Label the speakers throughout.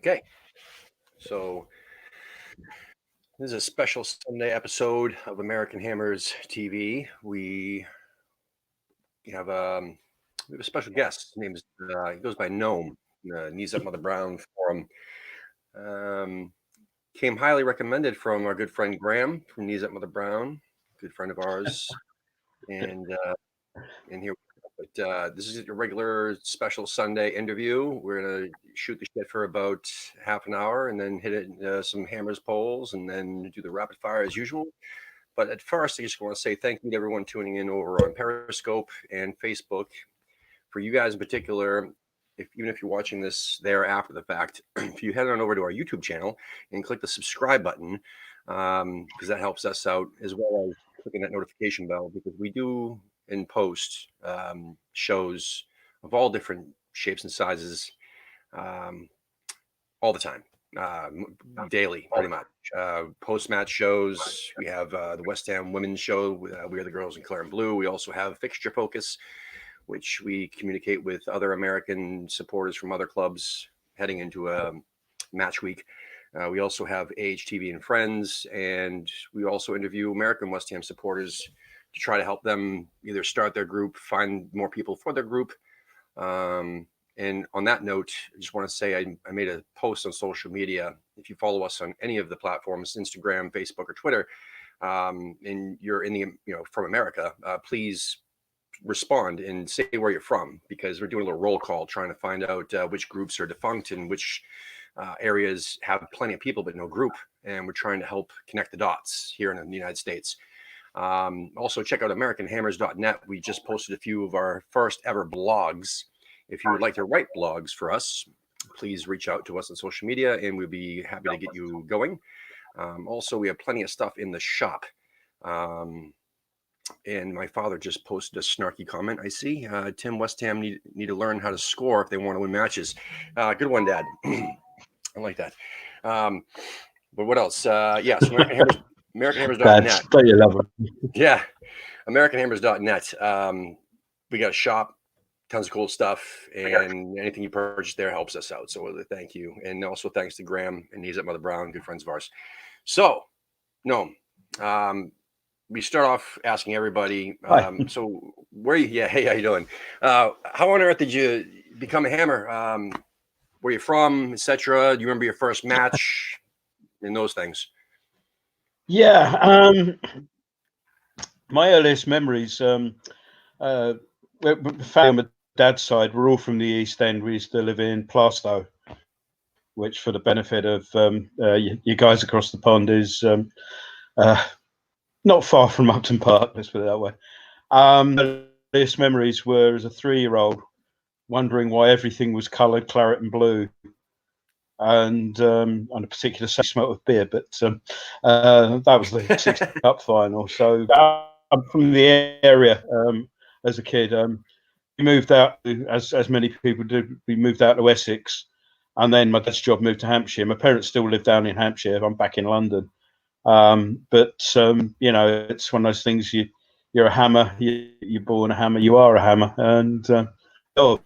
Speaker 1: Okay, so this is a special Sunday episode of American Hammers TV. We have a special guest. His name is he goes by Gnome. Knees Up Mother Brown Forum. Um, Came highly recommended from our good friend Graham from Knees Up Mother Brown, good friend of ours, and here. But this is a regular special Sunday interview. We're gonna shoot the shit for about half an hour, and then hit it some hammers polls, and then do the rapid fire as usual. But at first, I just want to say thank you to everyone tuning in over on Periscope and Facebook. For you guys in particular, even if you're watching this there after the fact, if you head on over to our YouTube channel and click the subscribe button, because that helps us out, as well as clicking that notification bell, because we do in post shows of all different shapes and sizes all the time, daily, pretty much. Post-match shows. We have the West Ham women's show, We Are the Girls in Clare and Blue. We also have Fixture Focus, which we communicate with other American supporters from other clubs heading into a match week. We also have AHTV and Friends, and we also interview American West Ham supporters to try to help them either start their group, find more people for their group. And on that note, I just want to say I made a post on social media. If you follow us on any of the platforms, Instagram, Facebook, or Twitter, and you're from America, please respond and say where you're from, because we're doing a little roll call trying to find out which groups are defunct and which areas have plenty of people but no group, and we're trying to help connect the dots here in the United States. Also check out AmericanHammers.net. We just posted a few of our first ever blogs. If you would like to write blogs for us, please reach out to us on social media and we'll be happy to get you going. Also, we have plenty of stuff in the shop. And my father just posted a snarky comment. I see Tim West Ham need to learn how to score if they want to win matches. Good one, Dad. I like that. But what else? Yes, AmericanHammers.net.
Speaker 2: Don't you love it?
Speaker 1: Yeah, AmericanHammers.net. We got a shop, tons of cool stuff, and anything you purchase there helps us out. So thank you. And also thanks to Graham and Knees Up Mother Brown, good friends of ours. So, no. We start off asking everybody. So where you? Yeah, hey, how you doing? How on earth did you become a hammer? Where you from, etc.? Do you remember your first match and those things?
Speaker 2: Yeah, my earliest memories. Family on my dad's side, we're all from the East End. We used to live in Plaistow, which, for the benefit of you guys across the pond, is not far from Upton Park. Let's put it that way. Earliest memories were as a 3-year-old, wondering why everything was coloured claret and blue, and on a particular smell of beer. But that was the 6 Cup final. So I'm from the area as a kid. We moved out, as many people did. We moved out to Essex, and then my dad's job moved to Hampshire. My parents still live down in Hampshire. I'm back in London. But it's one of those things. You're a hammer. You're born a hammer. You are a hammer. And so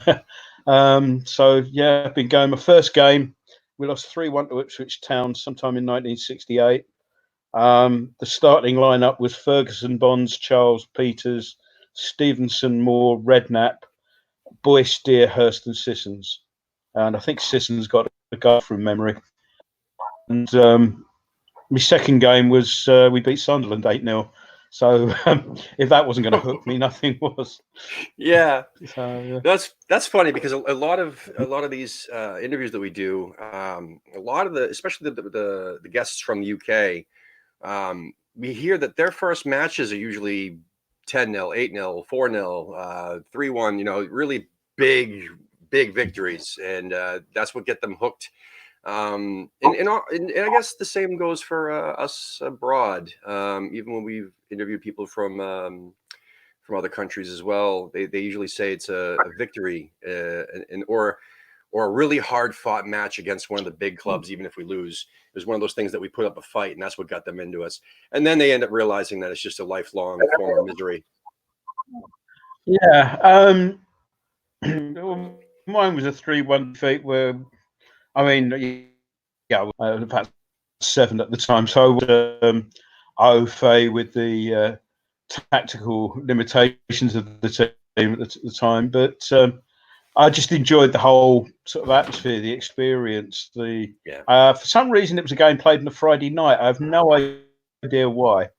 Speaker 2: yeah, I've been going. My first game, we lost 3-1 to Ipswich Town sometime in 1968. The starting lineup was Ferguson, Bonds, Charles, Peters, Stevenson, Moore, Redknapp, Boyce, Deer, Hurst, and Sissons. And I think Sissons got a goal from memory. And my second game was we beat Sunderland 8-0. So if that wasn't going to hook me, nothing was.
Speaker 1: Yeah, so, that's funny, because a lot of these interviews that we do, a lot of especially the guests from the UK, we hear that their first matches are usually 10-0, 8-0, 4-0, 3-1. Really big victories, and that's what get them hooked. And I guess the same goes for us abroad. Even when we've interviewed people from other countries as well, they usually say it's a victory or a really hard fought match against one of the big clubs. Even if we lose, it was one of those things that we put up a fight, and that's what got them into us. And then they end up realizing that it's just a lifelong form of misery.
Speaker 2: Yeah. Mine was a 3-1 defeat where I mean, yeah, I was about 7 at the time, so I was au fait with the tactical limitations of the team at the time. But I just enjoyed the whole sort of atmosphere, the experience. For some reason, it was a game played on a Friday night. I have no idea why,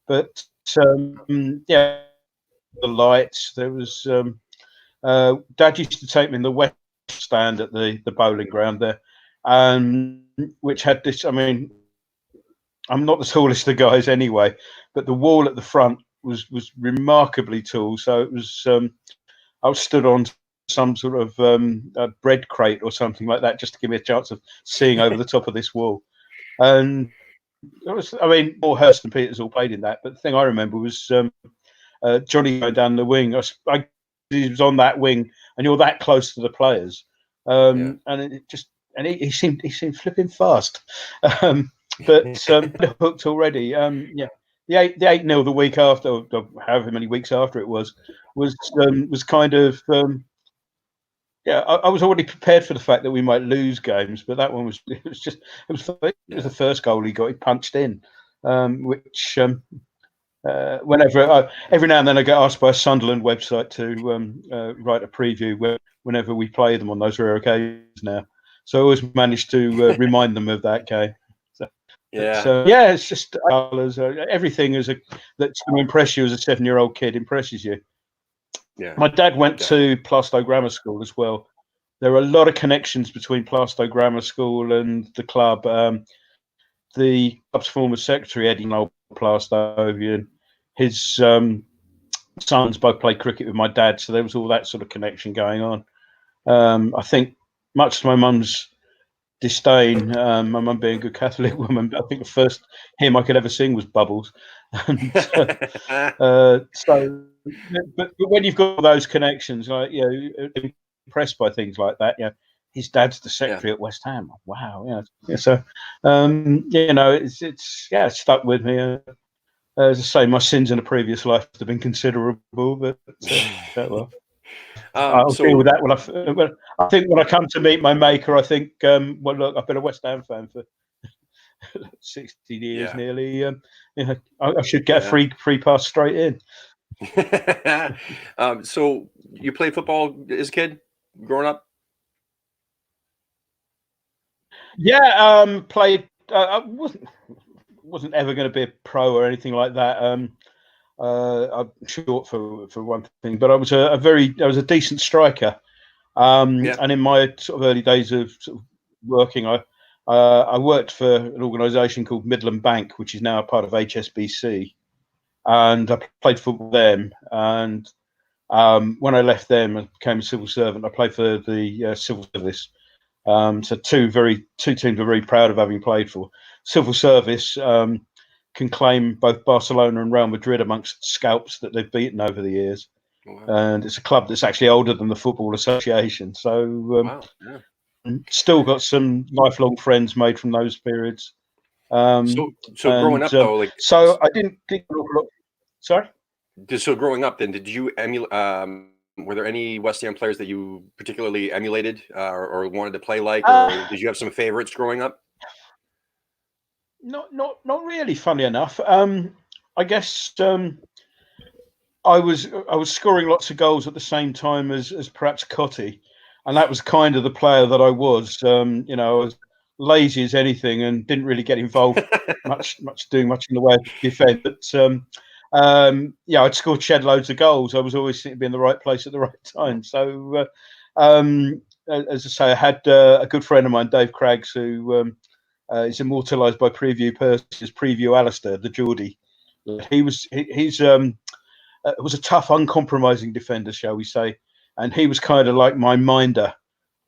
Speaker 2: but yeah, the lights. There was Dad used to take me in the west stand at the bowling ground there, which had this. I mean, I'm not the tallest of guys anyway, but the wall at the front was remarkably tall. So it was. I was stood on some sort of a bread crate or something like that, just to give me a chance of seeing over the top of this wall. And it was, I mean, more Hurst and Peters all played in that, but the thing I remember was Johnny going down the wing. He was on that wing, and you're that close to the players, and it just he seemed flipping fast, but hooked already. Yeah, the 8-0 the week after, or however many weeks after it was kind of. I was already prepared for the fact that we might lose games, but that one was it was the first goal he got. He punched in, which whenever every now and then I get asked by a Sunderland website to write a preview whenever we play them on those rare occasions now. So I always manage to remind them of that game. It's just colours. Everything that's going to impress you as a 7-year-old kid impresses you.
Speaker 1: Yeah.
Speaker 2: My dad went to Plaistow Grammar School as well. There are a lot of connections between Plaistow Grammar School and the club. The club's former secretary, Eddie Plaistow, his sons both played cricket with my dad, so there was all that sort of connection going on. I think, much to my mum's disdain, my mum being a good Catholic woman, I think the first hymn I could ever sing was Bubbles. And, but when you've got those connections, like impressed by things like that, his dad's the secretary at West Ham. Wow, so it's stuck with me. As I say, my sins in a previous life have been considerable, but well. I'll deal with that when I think when I come to meet my maker. I think, well, look, I've been a West Ham fan for 60 years nearly. I should get a free pass straight in.
Speaker 1: So you played football as a kid, growing up?
Speaker 2: Yeah, played. I wasn't ever going to be a pro or anything like that. I'm short for one thing, but I was a decent striker. And in my sort of early days of working, I worked for an organisation called Midland Bank, which is now a part of HSBC, and I played football with them. And when I left them and became a civil servant, I played for the civil service. So two teams are very proud of having played for. Civil service can claim both Barcelona and Real Madrid amongst scalps that they've beaten over the years. Wow. And it's a club that's actually older than the Football Association. So still got some lifelong friends made from those periods.
Speaker 1: So growing up though,
Speaker 2: so I didn't think. Sorry.
Speaker 1: So growing up, then did you emulate? Were there any West Ham players that you particularly emulated or wanted to play like, or did you have some favorites growing up?
Speaker 2: Not really. Funny enough, I guess I was scoring lots of goals at the same time as perhaps Cotty, and that was kind of the player that I was. I was lazy as anything and didn't really get involved doing much in the way of defence. But I'd scored shed loads of goals. I was always seeming to be in the right place at the right time. So, as I say, I had a good friend of mine, Dave Craggs, who is immortalised by Preview Percy's Preview Alistair, the Geordie. He's was a tough, uncompromising defender, shall we say, and he was kind of like my minder.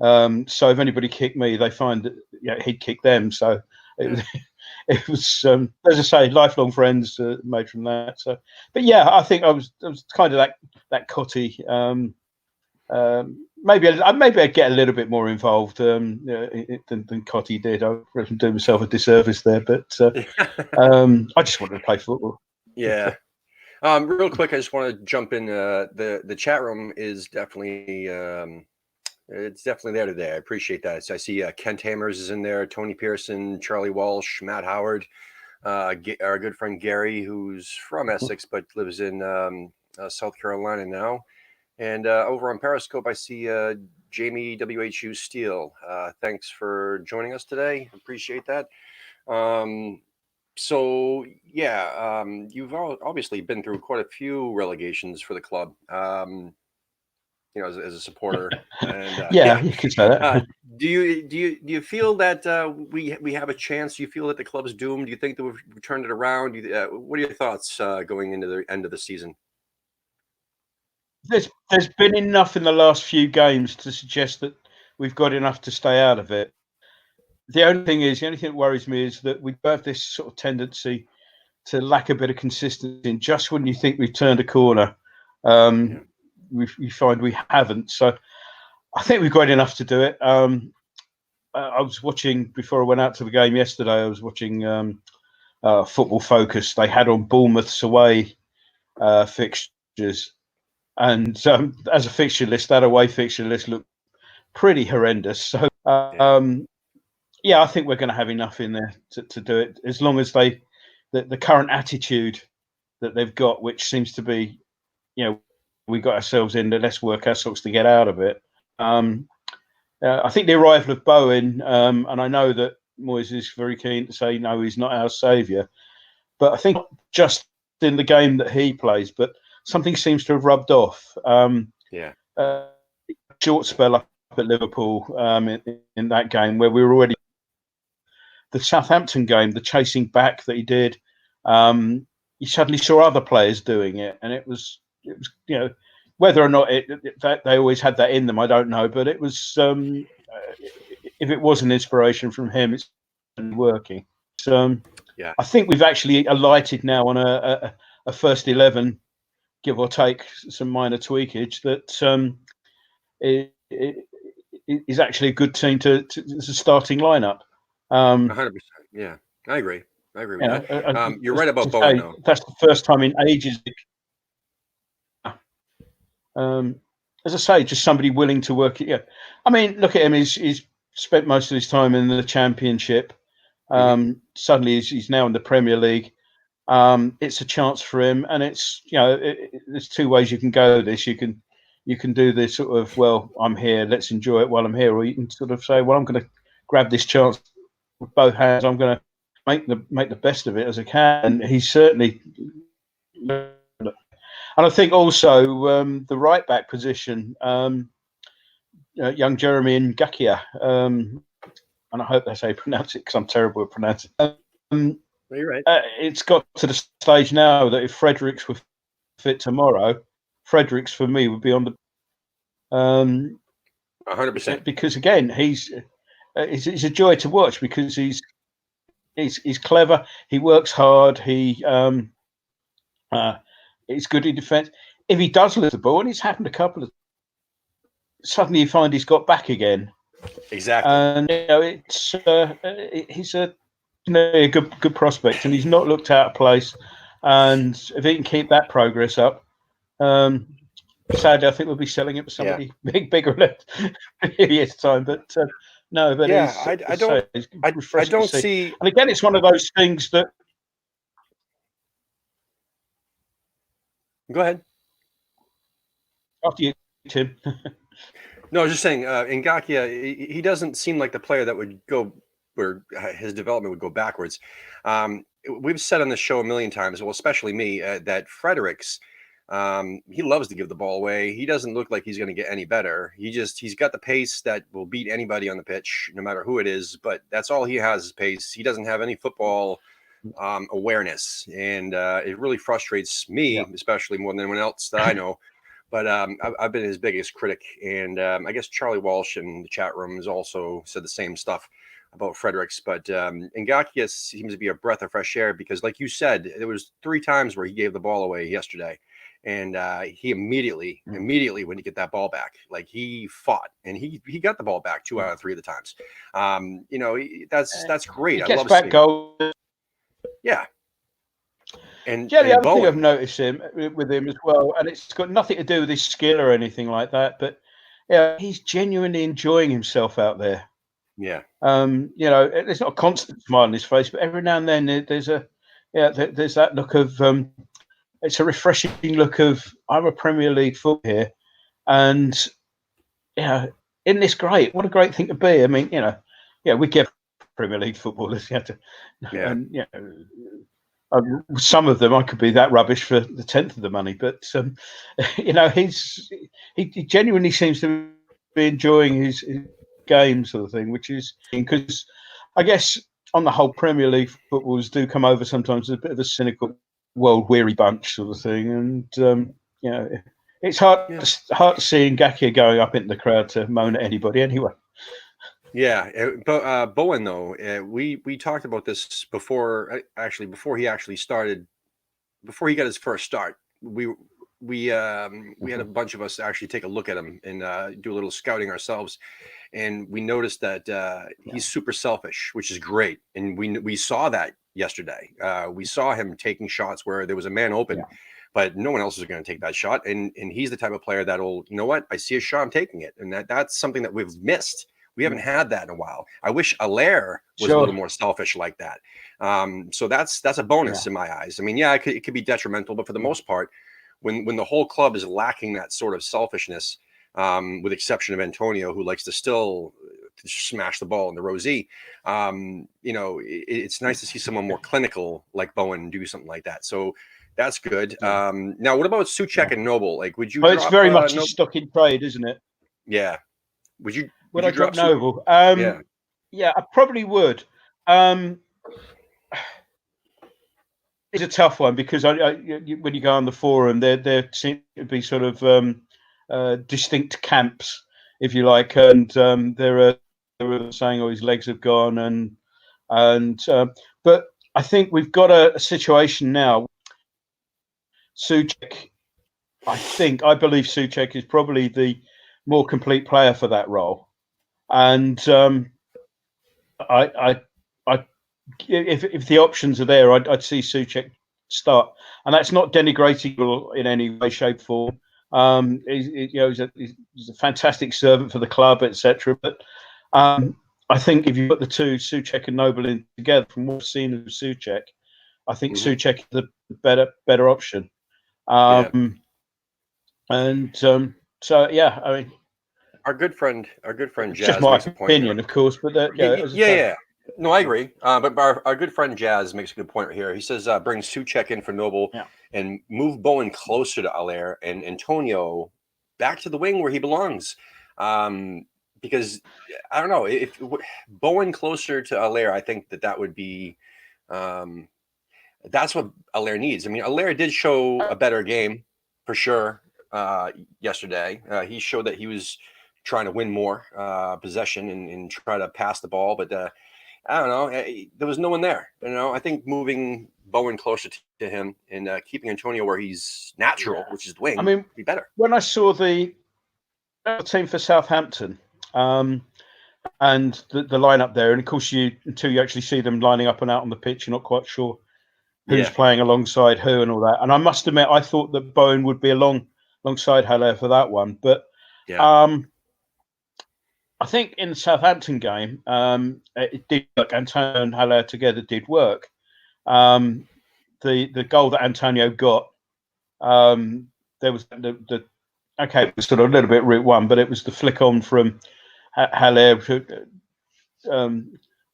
Speaker 2: So if anybody kicked me, they find that he'd kick them. So it was as I say, lifelong friends made from that. So, but I think I was kind of that Cotty. Maybe I'd get a little bit more involved than Cotty did. I was doing myself a disservice there, but I just wanted to play football.
Speaker 1: Yeah. Real quick, I just want to jump in. The chat room is definitely It's definitely there today. I appreciate that. So I see Kent Hamers is in there, Tony Pearson, Charlie Walsh, Matt Howard, our good friend Gary, who's from Essex but lives in South Carolina now. And over on Periscope, I see Jamie WHU Steele. Thanks for joining us today. Appreciate that. So yeah, you've obviously been through quite a few relegations for the club. As a supporter, and
Speaker 2: Yeah, you could say that.
Speaker 1: do you feel that we have a chance? Do you feel that the club's doomed? Do you think that we've turned it around? What are your thoughts going into the end of the season?
Speaker 2: There's been enough in the last few games to suggest that we've got enough to stay out of it. The only thing that worries me is that we have this sort of tendency to lack a bit of consistency. And just when you think we've turned a corner, we find we haven't. So I think we've got enough to do it. I was watching, before I went out to the game yesterday, I was watching Football Focus. They had on Bournemouth's away fixtures. And as a fixture list, that away fixture list looked pretty horrendous. So, I think we're going to have enough in there to do it, as long as the current attitude that they've got, which seems to be, we got ourselves in, let's work our socks to get out of it. I think the arrival of Bowen, and I know that Moyes is very keen to say, no, he's not our saviour. But I think just in the game that he plays, but something seems to have rubbed off. Short spell up at Liverpool in that game where we were already. The Southampton game, the chasing back that he did, you suddenly saw other players doing it, and it was whether or not that they always had that in them, I don't know, but it was if it was an inspiration from him, it's working. So I think we've actually alighted now on a first 11, give or take some minor tweakage, that is actually a good team to as a starting lineup.
Speaker 1: 100%. Yeah, I agree. I agree with that. You're right about Bowen, though.
Speaker 2: That's the first time in ages. As I say, just somebody willing to work. Yeah, I mean, look at him. He's spent most of his time in the Championship. Suddenly, he's now in the Premier League. It's a chance for him, and it's there's two ways you can go with this. You can do this sort of, well, I'm here, let's enjoy it while I'm here, or you can sort of say, well, I'm going to grab this chance with both hands. I'm going to make the best of it as I can. And he's certainly. And I think also the right back position, young Jeremy Ngakia, and I hope that's how you pronounce it because I'm terrible at pronouncing it.
Speaker 1: You're right.
Speaker 2: It's got to the stage now that if Fredericks were fit tomorrow, Fredericks for me would be on the
Speaker 1: 100%.
Speaker 2: Because again, he's a joy to watch because he's clever. He works hard. He's good in defence. If he does lose the ball, and it's happened a couple of, suddenly you find he's got back again.
Speaker 1: Exactly.
Speaker 2: And he's a good prospect, and he's not looked out of place. And if he can keep that progress up, sadly, I think we'll be selling it to somebody bigger in a few years' time. But no, but
Speaker 1: I don't see.
Speaker 2: And again, it's one of those things that.
Speaker 1: Go ahead.
Speaker 2: After you, Tim.
Speaker 1: No, I was just saying, Ngakia, he doesn't seem like the player that would go where his development would go backwards. We've said on the show a million times, well, especially me, that Fredericks, he loves to give the ball away. He doesn't look like he's going to get any better. He's got the pace that will beat anybody on the pitch, no matter who it is. But that's all he has is pace. He doesn't have any football awareness, and it really frustrates me, especially more than anyone else that I know. But I've been his biggest critic, and I guess Charlie Walsh in the chat room has also said the same stuff about Fredericks. But Ngakia seems to be a breath of fresh air because, like you said, there was 3 times where he gave the ball away yesterday, and he immediately when he get that ball back, like he fought and he got the ball back 2 out of 3 of the times. That's great.
Speaker 2: He gets back goals.
Speaker 1: Yeah. And
Speaker 2: the other thing I've noticed with him as well, and it's got nothing to do with his skill or anything like that, but yeah, he's genuinely enjoying himself out there.
Speaker 1: Yeah.
Speaker 2: There's not a constant smile on his face, but every now and then there's there's that look of it's a refreshing look of I'm a Premier League football here, and isn't this great? What a great thing to be. I mean, we get Premier League footballers, and some of them I could be that rubbish for the 10th of the money, but he genuinely seems to be enjoying his game, sort of thing, which is because I guess on the whole Premier League footballers do come over sometimes as a bit of a cynical, world weary bunch, sort of thing, and it's hard to see Ngakia going up into the crowd to moan at anybody anyway.
Speaker 1: Yeah, but Bowen though, we talked about this before. Before he started, before he got his first start, we had a bunch of us actually take a look at him and do a little scouting ourselves, and we noticed that he's super selfish, which is great, and we saw that yesterday. We saw him taking shots where there was a man open. Yeah. But no one else is going to take that shot, and he's the type of player that'll, you know what, I see a shot, I'm taking it, and that's something that we've missed. We haven't had that in a while. I wish Allaire was a little more selfish like that. So that's a bonus in my eyes. I mean, it could be detrimental, but for the most part, when the whole club is lacking that sort of selfishness, with exception of Antonio, who likes to still smash the ball in the rosy, it's nice to see someone more clinical like Bowen do something like that. So that's good. Now, what about Souček and Noble? Like, would you?
Speaker 2: Well, it's very much a stock in trade, isn't it?
Speaker 1: Yeah. Would you?
Speaker 2: Would I drop Noble? Yeah, I probably would. It's a tough one because when you go on the forum, there seem to be sort of distinct camps, if you like, and there are saying, "Oh, his legs have gone," but I think we've got a situation now. Souček, I believe Souček is probably the more complete player for that role, and if the options are there, I'd see Souček start, and that's not denigrating in any way, shape, form. He's a fantastic servant for the club, etc. But I think if you put the two, Souček and Noble, in together, from what I've seen of Souček, I think Souček is the better option. So yeah, I mean,
Speaker 1: our good friend Jazz.
Speaker 2: Just my opinion, of course, but
Speaker 1: no, I agree. But our good friend Jazz makes a good point right here. He says bring Souček in for Noble and move Bowen closer to Allaire and Antonio back to the wing where he belongs. Because I don't know, if Bowen closer to Allaire, I think that would be that's what Allaire needs. I mean, Allaire did show a better game for sure yesterday. He showed that he was trying to win more possession and try to pass the ball, but I don't know. There was no one there. I think moving Bowen closer to him and keeping Antonio where he's natural, which is the wing, would be better.
Speaker 2: When I saw the team for Southampton and the lineup there, and of course until you actually see them lining up and out on the pitch, you're not quite sure who's playing alongside who and all that. And I must admit, I thought that Bowen would be alongside Haller for that one, but I think in the Southampton game, it did work. Antonio and Haller together did work. The goal that Antonio got, there was it was sort of a little bit route one, but it was the flick on from Haller that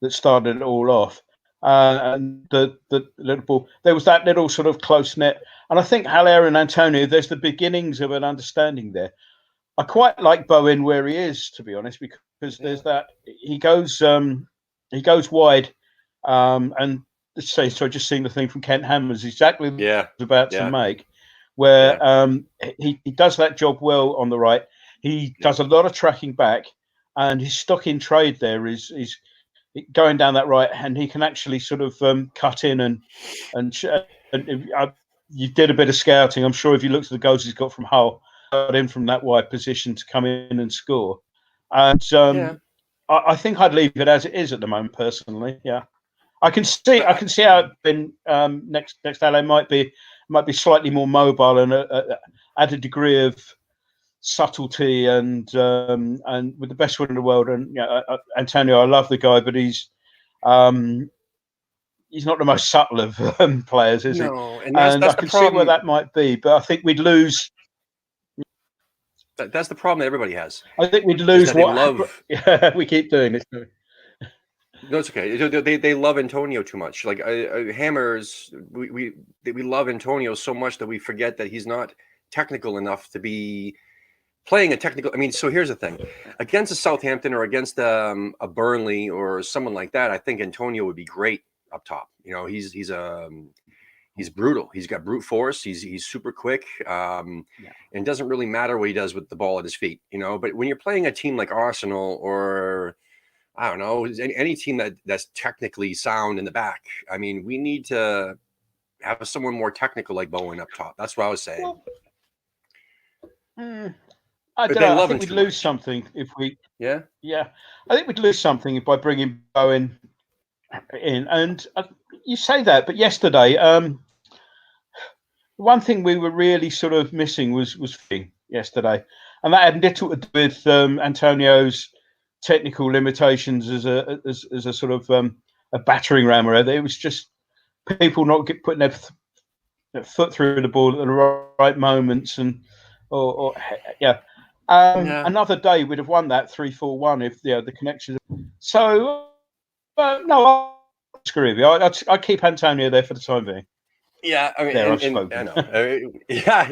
Speaker 2: started it all off. And the little ball, there was that little sort of close net, and I think Haller and Antonio, there's the beginnings of an understanding there. I quite like Bowen where he is, to be honest, because there's that he goes wide, and just seeing the thing from Kent Hammers, exactly what I was about to make, where he does that job well on the right. He does a lot of tracking back, and his stock in trade there is going down that right, and he can actually sort of cut in and you did a bit of scouting. I'm sure if you looked at the goals he's got from Hull, got in from that wide position to come in and score. And I think I'd leave it as it is at the moment, personally. Yeah, I can see how it's been. Next LA might be slightly more mobile and add a degree of subtlety and with the best one in the world. And Antonio, I love the guy, but he's not the most subtle of players, is he?
Speaker 1: No, and
Speaker 2: And
Speaker 1: that's
Speaker 2: I
Speaker 1: the
Speaker 2: can see where
Speaker 1: problem.
Speaker 2: that might be, but I think we'd lose.
Speaker 1: That's the problem that everybody has.
Speaker 2: I think we'd
Speaker 1: Is
Speaker 2: lose
Speaker 1: that they
Speaker 2: what
Speaker 1: love.
Speaker 2: we keep doing this.
Speaker 1: No, it's okay. They love Antonio too much. Like Hammers, we love Antonio so much that we forget that he's not technical enough to be playing a technical. I mean, so here's the thing: against a Southampton or against a Burnley or someone like that, I think Antonio would be great up top. You know, he's brutal. He's got brute force. He's super quick, and it doesn't really matter what he does with the ball at his feet. You know, but when you're playing a team like Arsenal or I don't know, any team that's technically sound in the back, I mean, we need to have someone more technical like Bowen up top. That's what I was saying.
Speaker 2: I
Speaker 1: But
Speaker 2: don't
Speaker 1: they
Speaker 2: know. I
Speaker 1: love him
Speaker 2: think we'd
Speaker 1: too
Speaker 2: lose
Speaker 1: much.
Speaker 2: something if we.
Speaker 1: Yeah.
Speaker 2: Yeah, I think we'd lose something by bringing Bowen in. And you say that, but yesterday, one thing we were really sort of missing was yesterday, and that had little to do with Antonio's technical limitations as a sort of a battering ram or other. It was just people not putting their foot through the ball at the right moments, and or yeah. Another day we'd have won that 3-4-1 if the connection. So no, I'll screw with you. I keep Antonio there for the time being.
Speaker 1: Yeah, I mean,
Speaker 2: There, I've
Speaker 1: and
Speaker 2: spoken.
Speaker 1: I know. Yeah,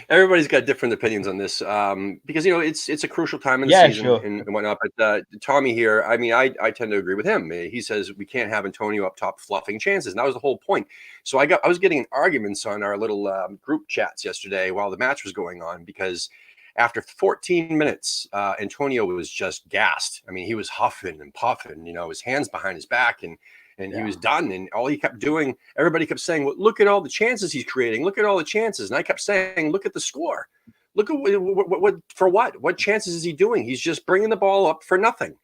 Speaker 1: everybody's got different opinions on this because it's a crucial time in the season
Speaker 2: sure.
Speaker 1: and whatnot. But Tommy here, I mean, I tend to agree with him. He says we can't have Antonio up top fluffing chances, and that was the whole point. So I was getting in arguments on our little group chats yesterday while the match was going on because after 14 minutes, Antonio was just gassed. I mean, he was huffing and puffing, his hands behind his back and he was done. And all he kept doing, everybody kept saying, well, look at all the chances he's creating. Look at all the chances. And I kept saying, look at the score. Look at what chances is he doing? He's just bringing the ball up for nothing.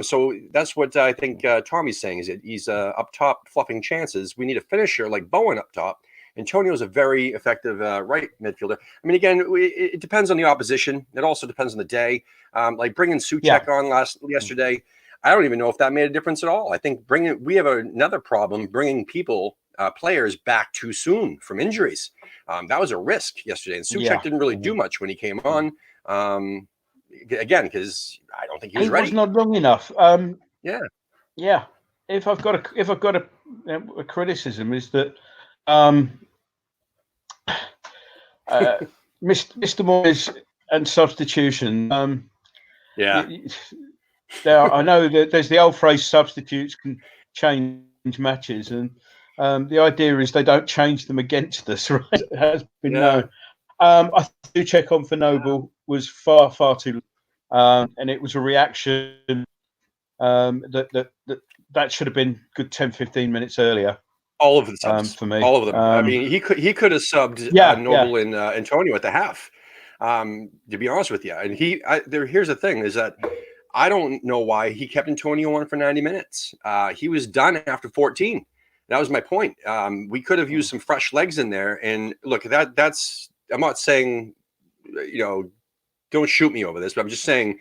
Speaker 1: So that's what I think Tommy's saying is that he's up top fluffing chances. We need a finisher like Bowen up top. Antonio's a very effective right midfielder. I mean, again, it depends on the opposition. It also depends on the day. Like bringing Souček on yesterday, I don't even know if that made a difference at all. I think we have another problem bringing players back too soon from injuries. That was a risk yesterday, and Souček didn't really do much when he came on. Again, because I don't think he was ready.
Speaker 2: He was not long enough.
Speaker 1: Yeah.
Speaker 2: If I've got a criticism is that Mr. Moyes and substitution. Now I know that there's the old phrase substitutes can change matches, and the idea is they don't change them against us. Right? It has been known. I do check on for Noble was far too and it was a reaction that should have been good 10-15 minutes earlier.
Speaker 1: All of the subs
Speaker 2: for me.
Speaker 1: All of them. I mean, he could have subbed Noble and Antonio at the half. To be honest with you, and here's the thing: is that I don't know why he kept Antonio on for 90 minutes. He was done after 14. That was my point. We could have used some fresh legs in there. And look, that's. I'm not saying, don't shoot me over this, but I'm just saying,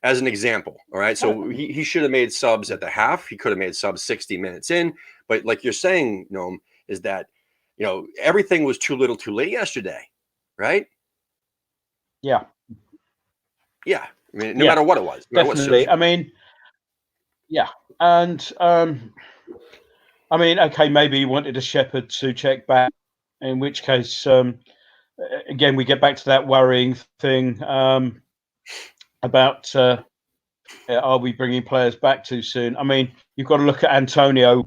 Speaker 1: as an example. All right. So he should have made subs at the half. He could have made subs 60 minutes in. But like you're saying, Gnome, is that, everything was too little too late yesterday. Right?
Speaker 2: Yeah.
Speaker 1: Yeah. I mean, no matter what it was.
Speaker 2: Definitely. I mean, yeah. And, I mean, okay, maybe he wanted to shepherd Souček back, in which case, again, we get back to that worrying thing about are we bringing players back too soon? I mean, you've got to look at Antonio.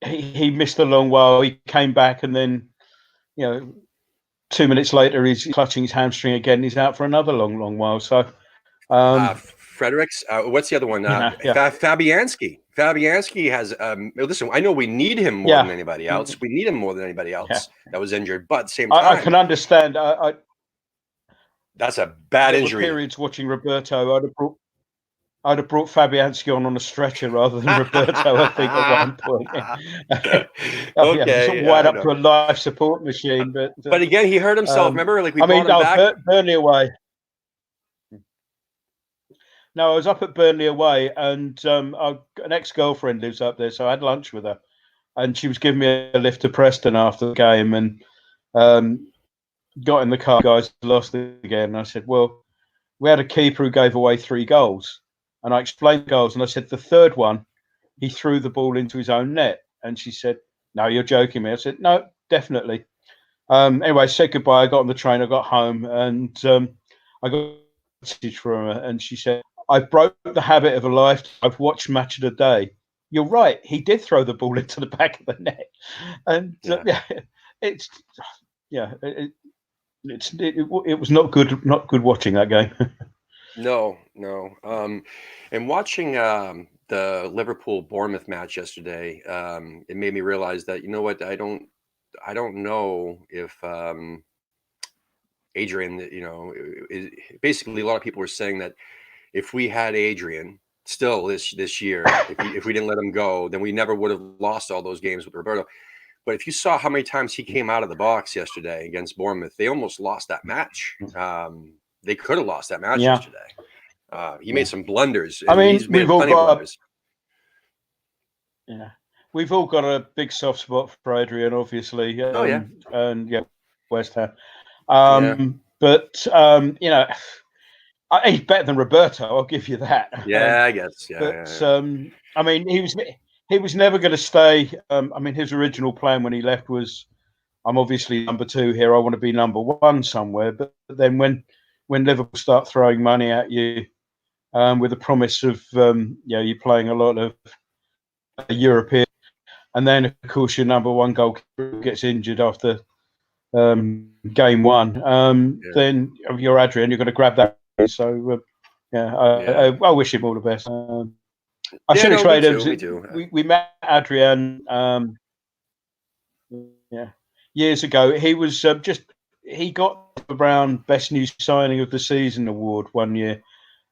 Speaker 2: He missed a long while. He came back, and then 2 minutes later, he's clutching his hamstring again. He's out for another long while. So,
Speaker 1: Fredericks, what's the other one? Fabianski. Fabianski has. Listen, I know we need him more than anybody else. We need him more than anybody else that was injured. But at the same time,
Speaker 2: I can understand.
Speaker 1: That's a bad injury.
Speaker 2: Periods watching Roberto, I'd have brought Fabianski on a stretcher rather than Roberto, I think, at one point. Oh, yeah, sort
Speaker 1: Okay,
Speaker 2: of wired
Speaker 1: I
Speaker 2: up to
Speaker 1: know.
Speaker 2: a life support machine.
Speaker 1: But again, he hurt himself. Remember, like we
Speaker 2: I
Speaker 1: brought
Speaker 2: mean,
Speaker 1: him
Speaker 2: no,
Speaker 1: back.
Speaker 2: Burnley away. No, I was up at Burnley away, and an ex-girlfriend lives up there, so I had lunch with her, and she was giving me a lift to Preston after the game, and got in the car. Guys lost it again. And I said, well, we had a keeper who gave away 3 goals, and I explained the goals, and I said the third one, he threw the ball into his own net, and she said, "No, you're joking me." I said, "No, definitely." Anyway, said goodbye. I got on the train. I got home, and I got a message from her, and she said, "I broke the habit of a lifetime. I've watched Match of the Day. You're right. He did throw the ball into the back of the net, and it's it was not good watching that game."
Speaker 1: No, no. And watching the Liverpool Bournemouth match yesterday, it made me realize that you know what, I don't know if Adrian, basically a lot of people were saying that if we had Adrian still this year, if we didn't let him go, then we never would have lost all those games with Roberto. But if you saw how many times he came out of the box yesterday against Bournemouth, they almost lost that match. They could have lost that match
Speaker 2: Yeah.
Speaker 1: yesterday. He made some blunders.
Speaker 2: I mean,
Speaker 1: He's made plenty of blunders.
Speaker 2: We've all got a big soft spot for Adrian, obviously.
Speaker 1: Oh yeah,
Speaker 2: and West Ham.
Speaker 1: yeah,
Speaker 2: But he's better than Roberto. I'll give you that.
Speaker 1: yeah. I guess, yeah.
Speaker 2: But
Speaker 1: Yeah.
Speaker 2: I mean, he was never going to stay. I mean, his original plan when he left was, I'm obviously number 2 here. I want to be number 1 somewhere. But then when Liverpool start throwing money at you with the promise of you playing a lot of European, and then of course your number 1 goalkeeper gets injured after game 1, then you're Adrian. You're going to grab that. So I wish him all the best. I should explain.
Speaker 1: Me too.
Speaker 2: We met Adrian years ago. He was he got the Brown Best New Signing of the Season award one year,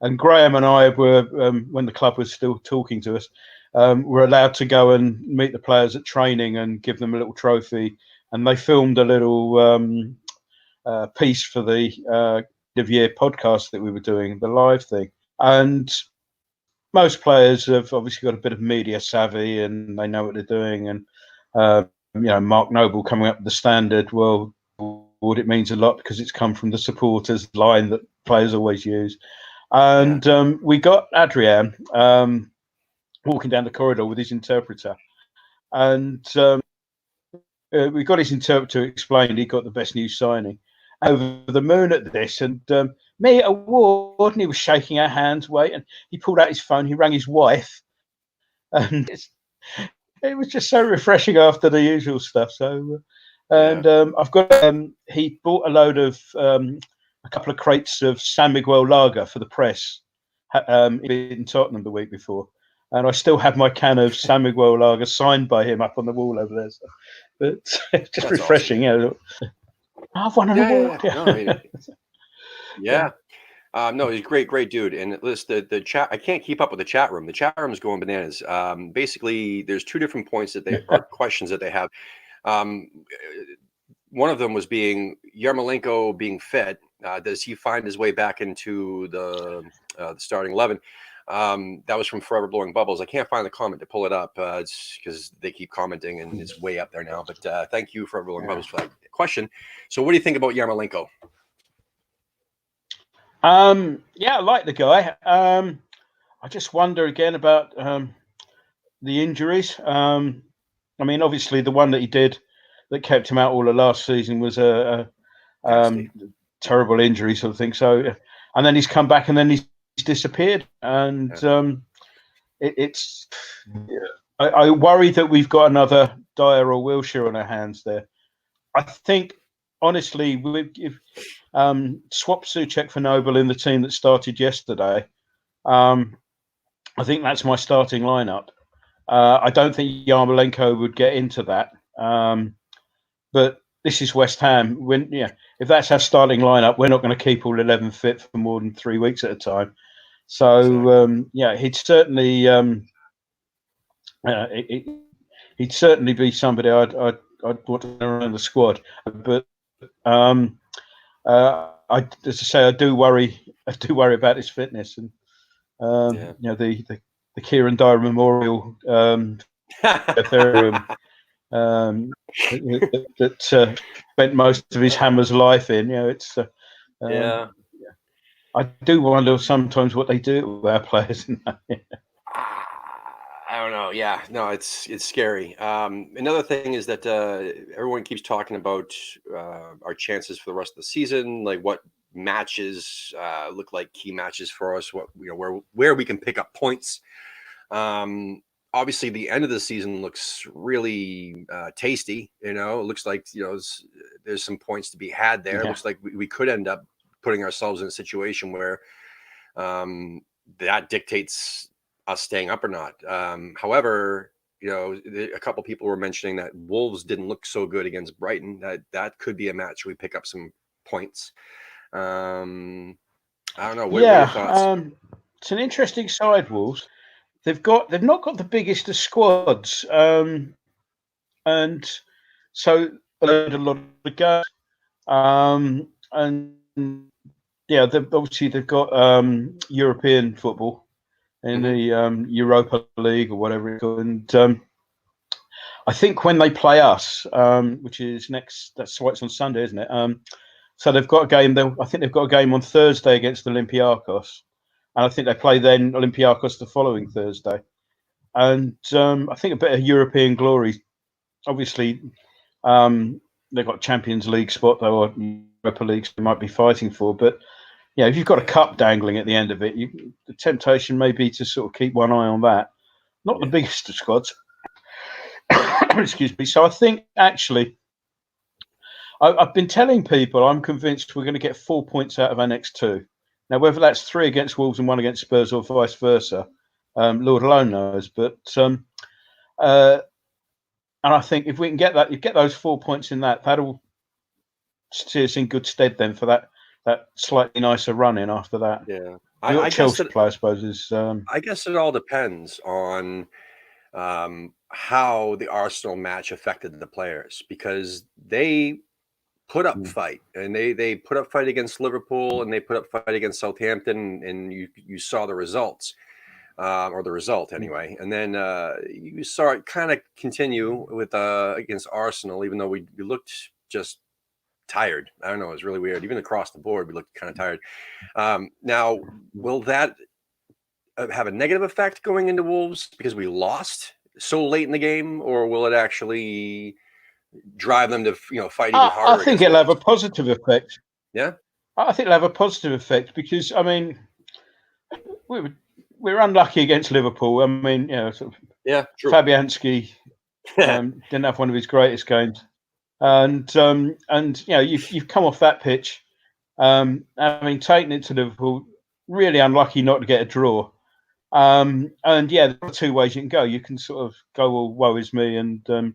Speaker 2: and Graham and I were when the club was still talking to us, were allowed to go and meet the players at training and give them a little trophy, and they filmed a little piece for the end of year podcast that we were doing, the live thing. And most players have obviously got a bit of media savvy and they know what they're doing. And Mark Noble coming up with the standard, well, it means a lot because it's come from the supporters line that players always use. And we got Adrian walking down the corridor with his interpreter, and we got his interpreter explained he got the best new signing. Over the moon at this, and me award, and he was shaking our hands, waiting. He pulled out his phone, he rang his wife, and it was just so refreshing after the usual stuff. So, I've got he bought a load of a couple of crates of San Miguel lager for the press in Tottenham the week before, and I still have my can of San Miguel lager signed by him up on the wall over there. So, but it's just
Speaker 1: That's
Speaker 2: refreshing,
Speaker 1: awesome.
Speaker 2: I've won an award.
Speaker 1: No, he's a great dude. And the chat, I can't keep up with the chat room. The chat room is going bananas. Basically, there's 2 different points that they are questions that they have. One of them was being Yarmolenko being fit. Does he find his way back into the starting 11? That was from Forever Blowing Bubbles. I can't find the comment to pull it up. It's because they keep commenting and it's way up there now. But thank you, Forever Blowing Bubbles, for that question. So what do you think about Yarmolenko?
Speaker 2: I like the guy. I just wonder again about the injuries. I mean, obviously the one that he did that kept him out all of last season was a terrible injury sort of thing. So, and then he's come back and then he's disappeared. And I worry that we've got another Dyer or Wilshere on our hands there. I think, honestly, if swap Souček for Noble in the team that started yesterday, I think that's my starting lineup. I don't think Yarmolenko would get into that. But this is West Ham. If that's our starting lineup, we're not going to keep all 11 fit for more than 3 weeks at a time. So
Speaker 1: Exactly.
Speaker 2: yeah, he'd certainly be somebody I'd want around the squad. But as I say, I do worry about his fitness, and
Speaker 1: Yeah.
Speaker 2: the Kieran Dyer Memorial Ethereum that spent most of his hammer's life in. It's
Speaker 1: Yeah.
Speaker 2: I do wonder sometimes what they do with our players.
Speaker 1: I don't know. Yeah, no, it's scary. Another thing is that everyone keeps talking about our chances for the rest of the season, like what matches look like key matches for us, what where we can pick up points. Obviously, the end of the season looks really tasty. It looks like there's some points to be had there. It
Speaker 2: Yeah.
Speaker 1: looks like we could end up putting ourselves in a situation where that dictates us staying up or not. However, a couple people were mentioning that Wolves didn't look so good against Brighton. That could be a match where we pick up some points. I don't know. What are your thoughts?
Speaker 2: It's an interesting side, Wolves. They've not got the biggest of squads, and so a lot of games. And yeah, they've got European football in the Europa League or whatever it's called. And I think when they play us, which is that's why it's on Sunday, isn't it? So they've got a game. I think they've got a game on Thursday against Olympiacos, and I think they play then Olympiacos the following Thursday. And I think a bit of European glory. Obviously, they've got Champions League spot though, or Europa League they might be fighting for. But if you've got a cup dangling at the end of it, the temptation may be to sort of keep one eye on that. Not the biggest of squads. Excuse me. So I think actually, I've been telling people I'm convinced we're going to get 4 points out of our next two. Now, whether that's 3 against Wolves and 1 against Spurs or vice versa, Lord alone knows. But and I think if we can get those 4 points in that'll see us in good stead then for that slightly nicer run in after that.
Speaker 1: Yeah,
Speaker 2: You got
Speaker 1: I guess
Speaker 2: Chelsea
Speaker 1: that
Speaker 2: play, I suppose, is
Speaker 1: I guess it all depends on how the Arsenal match affected the players, because they put up fight, and they put up fight against Liverpool, and they put up fight against Southampton, and you saw the results, or the result anyway. And then you saw it kind of continue with against Arsenal, even though we looked just tired. I don't know, it was really weird. Even across the board, we looked kind of tired. Now, will that have a negative effect going into Wolves because we lost so late in the game, or will it actually drive them to fight even
Speaker 2: I
Speaker 1: harder
Speaker 2: think
Speaker 1: against
Speaker 2: it'll have a
Speaker 1: Wolves?
Speaker 2: positive effect.
Speaker 1: Yeah,
Speaker 2: I think it'll have a positive effect because I mean we were unlucky against Liverpool. I mean, sort of
Speaker 1: yeah, true.
Speaker 2: Fabianski didn't have one of his greatest games, and you've come off that pitch, having taken it to Liverpool, really unlucky not to get a draw. And yeah, there are 2 ways you can go. You can sort of go, well, woe is me, and and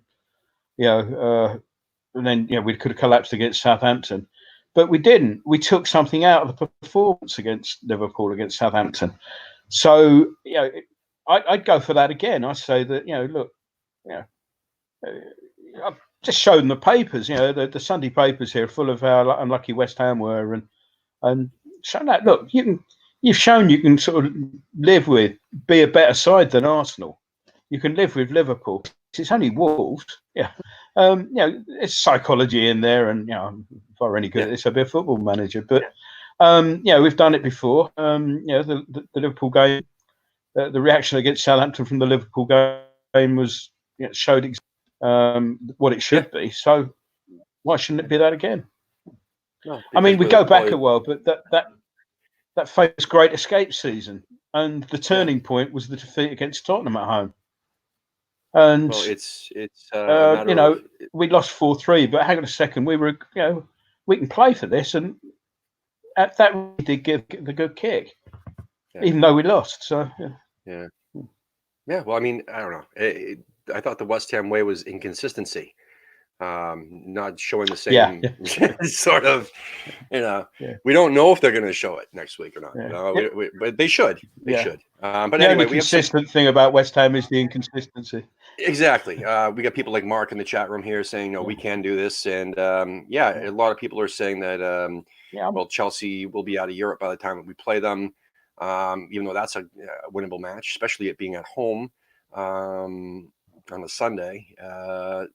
Speaker 2: then we could have collapsed against Southampton, but we didn't. We took something out of the performance against Liverpool against Southampton. So I'd go for that again. I say that look, I've just showed them the papers. The Sunday papers here are full of how unlucky West Ham were, and show that look you've shown you can sort of be a better side than Arsenal. You can live with Liverpool. It's only Wolves. Yeah. It's psychology in there, and if I were any good at this, I'd be a football manager. But we've done it before. The Liverpool game, the reaction against Southampton from the Liverpool game was showed what it should be. So why shouldn't it be that again?
Speaker 1: No,
Speaker 2: I mean,
Speaker 1: because
Speaker 2: we go back a while, but that famous Great Escape season, and the turning point was the defeat against Tottenham at home. And
Speaker 1: well, it's a matter of
Speaker 2: we lost 4-3, but hang on a second, we can play for this, and that really did give the good kick, even though we lost. So
Speaker 1: yeah. Well, I mean, I don't know. I thought the West Ham way was inconsistency. not showing the
Speaker 2: Yeah,
Speaker 1: same sort of,
Speaker 2: yeah,
Speaker 1: we don't know if they're going to show it next week or not.
Speaker 2: yeah.
Speaker 1: But they should. They
Speaker 2: Yeah.
Speaker 1: should. But
Speaker 2: The only
Speaker 1: anyway, we have some.
Speaker 2: consistent thing about West Ham is the inconsistency.
Speaker 1: Exactly. We got people like Mark in the chat room here saying, no,
Speaker 2: Yeah.
Speaker 1: we can do this. And a lot of people are saying that,
Speaker 2: Yeah.
Speaker 1: well, Chelsea will be out of Europe by the time we play them, even though that's a winnable match, especially it being at home on a Sunday.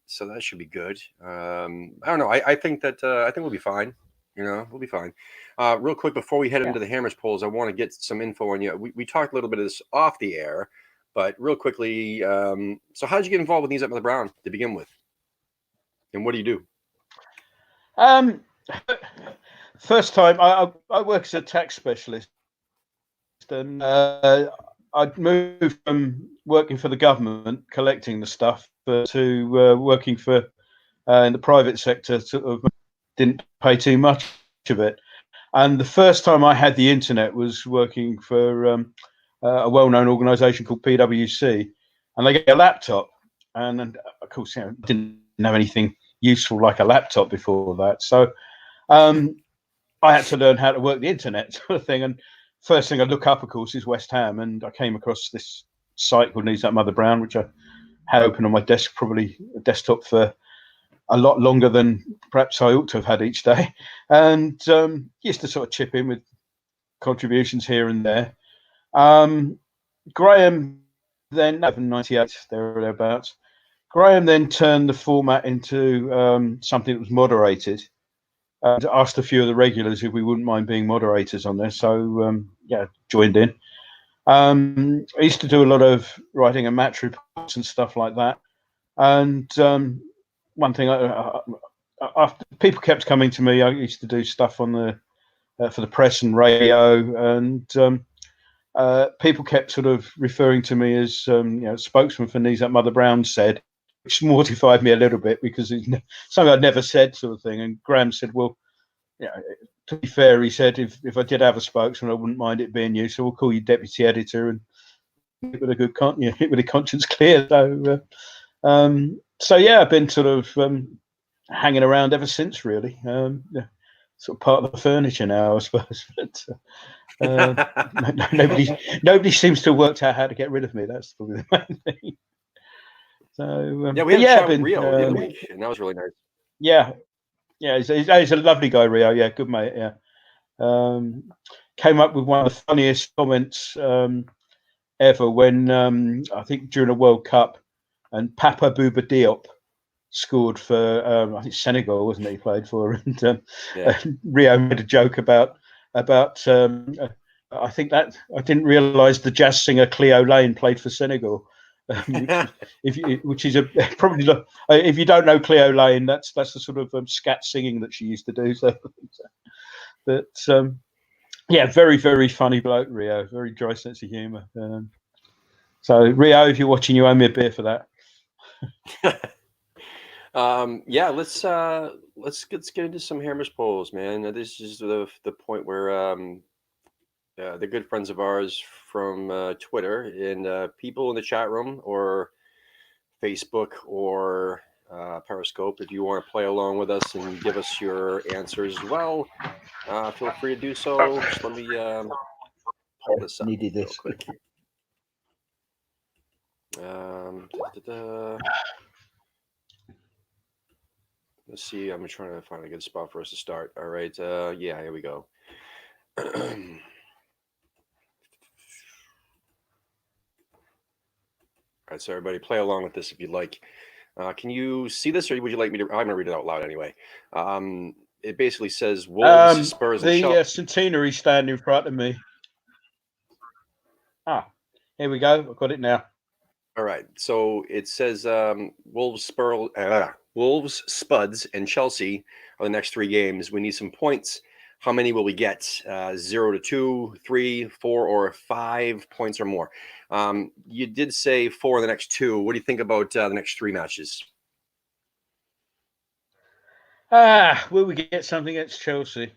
Speaker 1: So that should be good. I don't know. I think we'll be fine. We'll be fine. Real quick, before we head into the Hammers polls, I want to get some info on you. We talked a little bit of this off the air. But real quickly, so how did you get involved with Knees Up with the Brown to begin with? And what do you do?
Speaker 2: First time, I work as a tax specialist. And I'd moved from working for the government, collecting the stuff, to working for in the private sector, sort of didn't pay too much of it. And the first time I had the internet was working for a well-known organisation called PwC, and they gave me a laptop. And of course, didn't have anything useful like a laptop before that. So I had to learn how to work the internet, sort of thing. And first thing I look up, of course, is West Ham, and I came across this site called Knees Up Mother Brown, which I had open on my desk, probably a desktop for a lot longer than perhaps I ought to have had each day, and used to sort of chip in with contributions here and there. Graham then, 98, thereabouts. Graham then turned the format into something that was moderated, and asked a few of the regulars if we wouldn't mind being moderators on there. So joined in. I used to do a lot of writing and match reports and stuff like that. And one thing, after people kept coming to me, I used to do stuff on the for the press and radio, and people kept sort of referring to me as spokesman for Knees Up Mother Brown said, which mortified me a little bit because it's something I'd never said, sort of thing. And Graham said, well, to be fair, he said, if I did have a spokesman, I wouldn't mind it being you, so we'll call you deputy editor and hit with a good hit with a conscience clear. So I've been sort of hanging around ever since, really. Sort of part of the furniture now, I suppose. But nobody seems to have worked out how to get rid of me. That's probably the main thing. So
Speaker 1: we had a chat with Rio the other week, and that was really nice.
Speaker 2: Yeah, he's a lovely guy, Rio. Yeah, good mate. Yeah, came up with one of the funniest comments ever when I think during a World Cup, and Papa Bouba Diop scored for I think Senegal, wasn't it? He played for, and Rio made a joke about I think that I didn't realise the jazz singer Cleo Lane played for Senegal. Which is probably if you don't know Cleo Lane, that's the sort of scat singing that she used to do. So, but very, very funny bloke, Rio. Very dry sense of humour. So Rio, if you're watching, you owe me a beer for that.
Speaker 1: Let's get into some Hammers polls, man. This is the point where they're good friends of ours from Twitter, and people in the chat room or Facebook or Periscope, if you want to play along with us and give us your answers as well, feel free to do so. Just let me pull this up real quick. Let's see. I'm trying to find a good spot for us to start. All right. Here we go. All right, so everybody play along with this if you'd like. Can you see this, or would you like me to? I'm going to read it out loud anyway. It basically says Wolves, Spurs, and
Speaker 2: the centenary stand in front of me. Here we go. I've got it now.
Speaker 1: All right. So it says Wolves, Spuds, and Chelsea are the next 3 games. We need some points. How many will we get? 0 to 2, 3, 4, or 5 points or more. You did say 4 in the next 2. What do you think about the next 3 matches?
Speaker 2: Will we get something against Chelsea?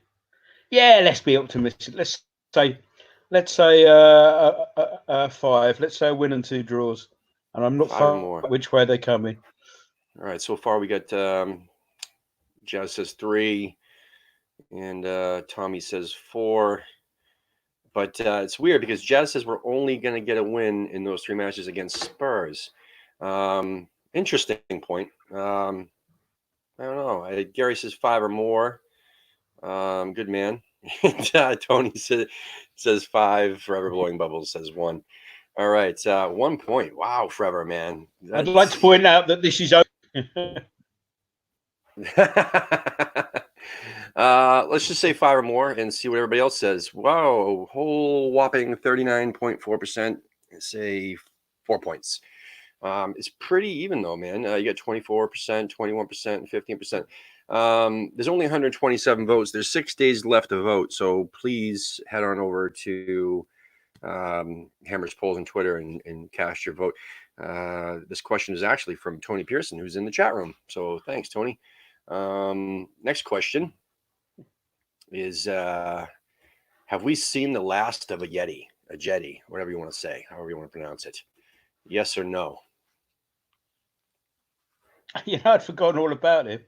Speaker 2: Yeah, let's be optimistic. Let's say 5. Let's say a win and 2 draws. And I'm not far which way they're coming.
Speaker 1: All right. So far, we got Jazz says 3, and Tommy says 4. But it's weird because Jazz says we're only going to get a win in those 3 matches against Spurs. Interesting point. I don't know. Gary says 5 or more. Good man. Tony says 5. Forever Blowing Bubbles says 1. All right. 1 point. Wow, Forever, man.
Speaker 2: I'd like to point out that this is
Speaker 1: let's just say 5 or more and see what everybody else says. Wow, whole whopping 39.4% say 4 points. It's pretty even though, man. You got 24%, 21%, and 15%. There's only 127 votes. There's 6 days left to vote, so please head on over to Hammer's Polls on Twitter and cast your vote. This question is actually from Tony Pearson, who's in the chat room. So thanks, Tony. Next question is, have we seen the last of a Jetty, whatever you want to say, however you want to pronounce it? Yes or no?
Speaker 2: I'd forgotten all about him.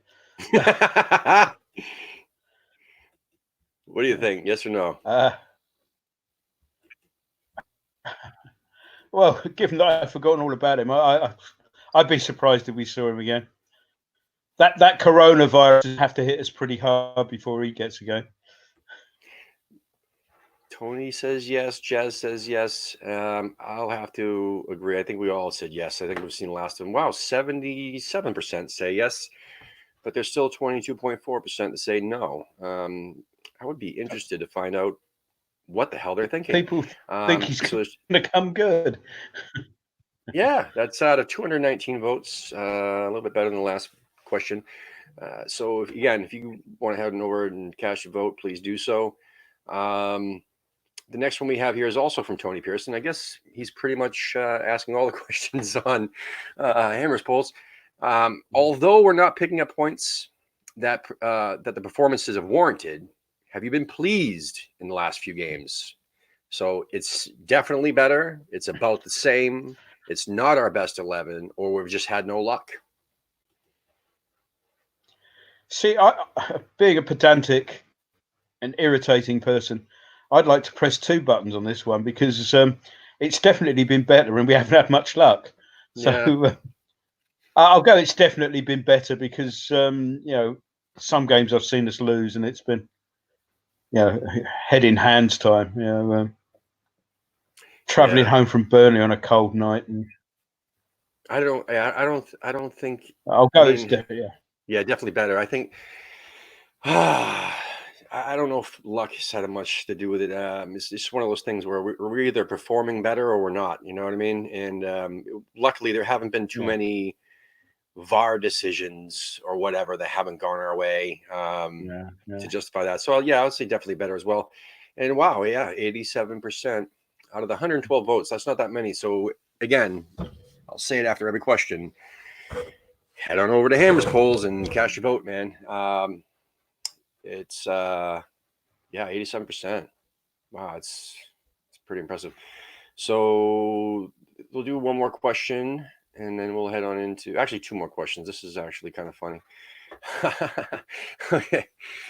Speaker 1: What do you think? Yes or no?
Speaker 2: Well, given that I've forgotten all about him, I'd be surprised if we saw him again. That coronavirus will have to hit us pretty hard before he gets a go.
Speaker 1: Tony says yes. Jazz says yes. I'll have to agree. I think we all said yes. I think we've seen the last of him. Wow, 77% say yes, but there's still 22.4% that say no. I would be interested to find out what the hell they're thinking.
Speaker 2: People think he's going to come good.
Speaker 1: Yeah, that's out of 219 votes. A little bit better than the last question. So if you want to head over and cast your vote, please do so. The next one we have here is also from Tony Pearson. I guess he's pretty much asking all the questions on Hammer's Polls. Although we're not picking up points that the performances have warranted, have you been pleased in the last few games? So it's definitely better. It's about the same. It's not our best 11, or we've just had no luck.
Speaker 2: See, being a pedantic and irritating person, I'd like to press 2 buttons on this one because it's definitely been better and we haven't had much luck. So I'll go. It's definitely been better because some games I've seen us lose and it's been head in hands time. Traveling home from Burnley on a cold night, and
Speaker 1: I don't think
Speaker 2: I'll go. It's
Speaker 1: definitely better. I think. I don't know if luck has had much to do with it. It's just one of those things where we're either performing better or we're not. You know what I mean? And luckily, there haven't been too many VAR decisions or whatever that haven't gone our way to justify that. So I would say definitely better as well. And wow, 87% out of the 112 votes. That's not that many. So again, I'll say it after every question. Head on over to Hammer's Polls and cast your vote, man. It's 87%. Wow, it's pretty impressive. So we'll do one more question and then we'll head on into actually 2 more questions. This is actually kind of funny. Okay.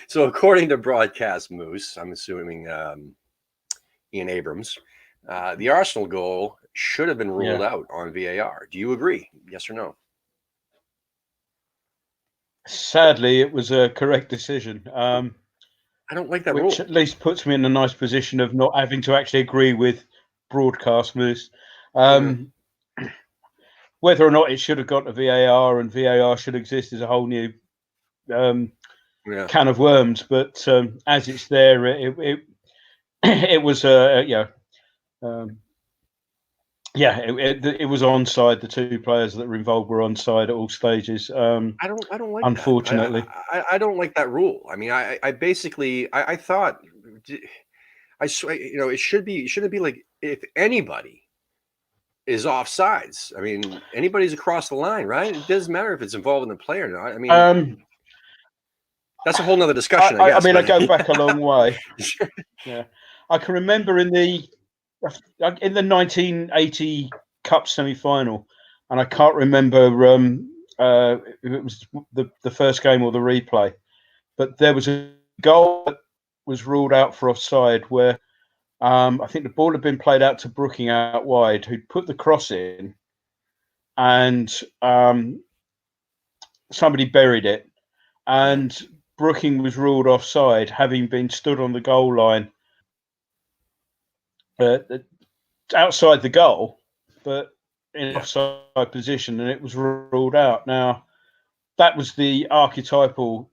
Speaker 1: So according to Broadcast Moose, I'm assuming Ian Abrams, the Arsenal goal should have been ruled out on VAR. Do you agree? Yes or no?
Speaker 2: Sadly, it was a correct decision.
Speaker 1: I don't like that
Speaker 2: which
Speaker 1: rule.
Speaker 2: At least puts me in a nice position of not having to actually agree with Broadcast Moose. Whether or not it should have got to VAR and VAR should exist is a whole new can of worms. But as it's there, it was it was onside. The 2 players that were involved were onside at all stages.
Speaker 1: I don't like
Speaker 2: unfortunately.
Speaker 1: That. I don't like that rule. I mean, I basically I thought it shouldn't be like if anybody is offsides. I mean, anybody's across the line, right? It doesn't matter if it's involving the player or not. I mean, that's a whole nother discussion. I guess.
Speaker 2: I go back a long way. Yeah, I can remember in the 1980 Cup semi-final, and I can't remember it was the first game or the replay, but there was a goal that was ruled out for offside where I think the ball had been played out to Brooking out wide, who'd put the cross in, and somebody buried it, and Brooking was ruled offside, having been stood on the goal line outside the goal, but in offside position, and it was ruled out. Now, that was the archetypal.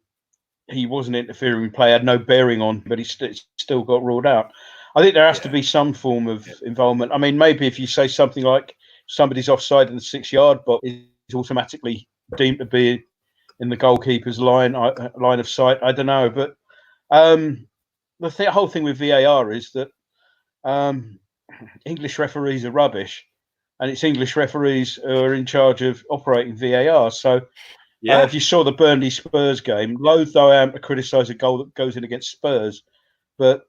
Speaker 2: He wasn't interfering with play, had no bearing on, but he still got ruled out. I think there has to be some form of involvement. I mean, maybe if you say something like somebody's offside in the 6-yard box, is automatically deemed to be in the goalkeeper's line of sight. I don't know, but the whole thing with VAR is that English referees are rubbish, and it's English referees who are in charge of operating VAR. So if you saw the Burnley Spurs game, loath though I am to criticise a goal that goes in against Spurs, but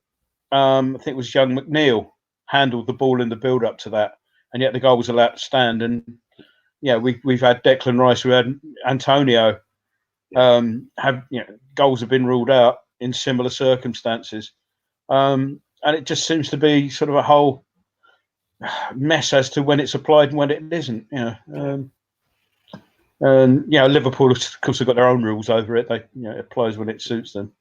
Speaker 2: I think it was young McNeil handled the ball in the build up to that, and yet the goal was allowed to stand. And we've had Declan Rice, we had Antonio, goals have been ruled out in similar circumstances, and it just seems to be sort of a whole mess as to when it's applied and when it isn't. And Liverpool, of course, have got their own rules over it. They, it applies when it suits them.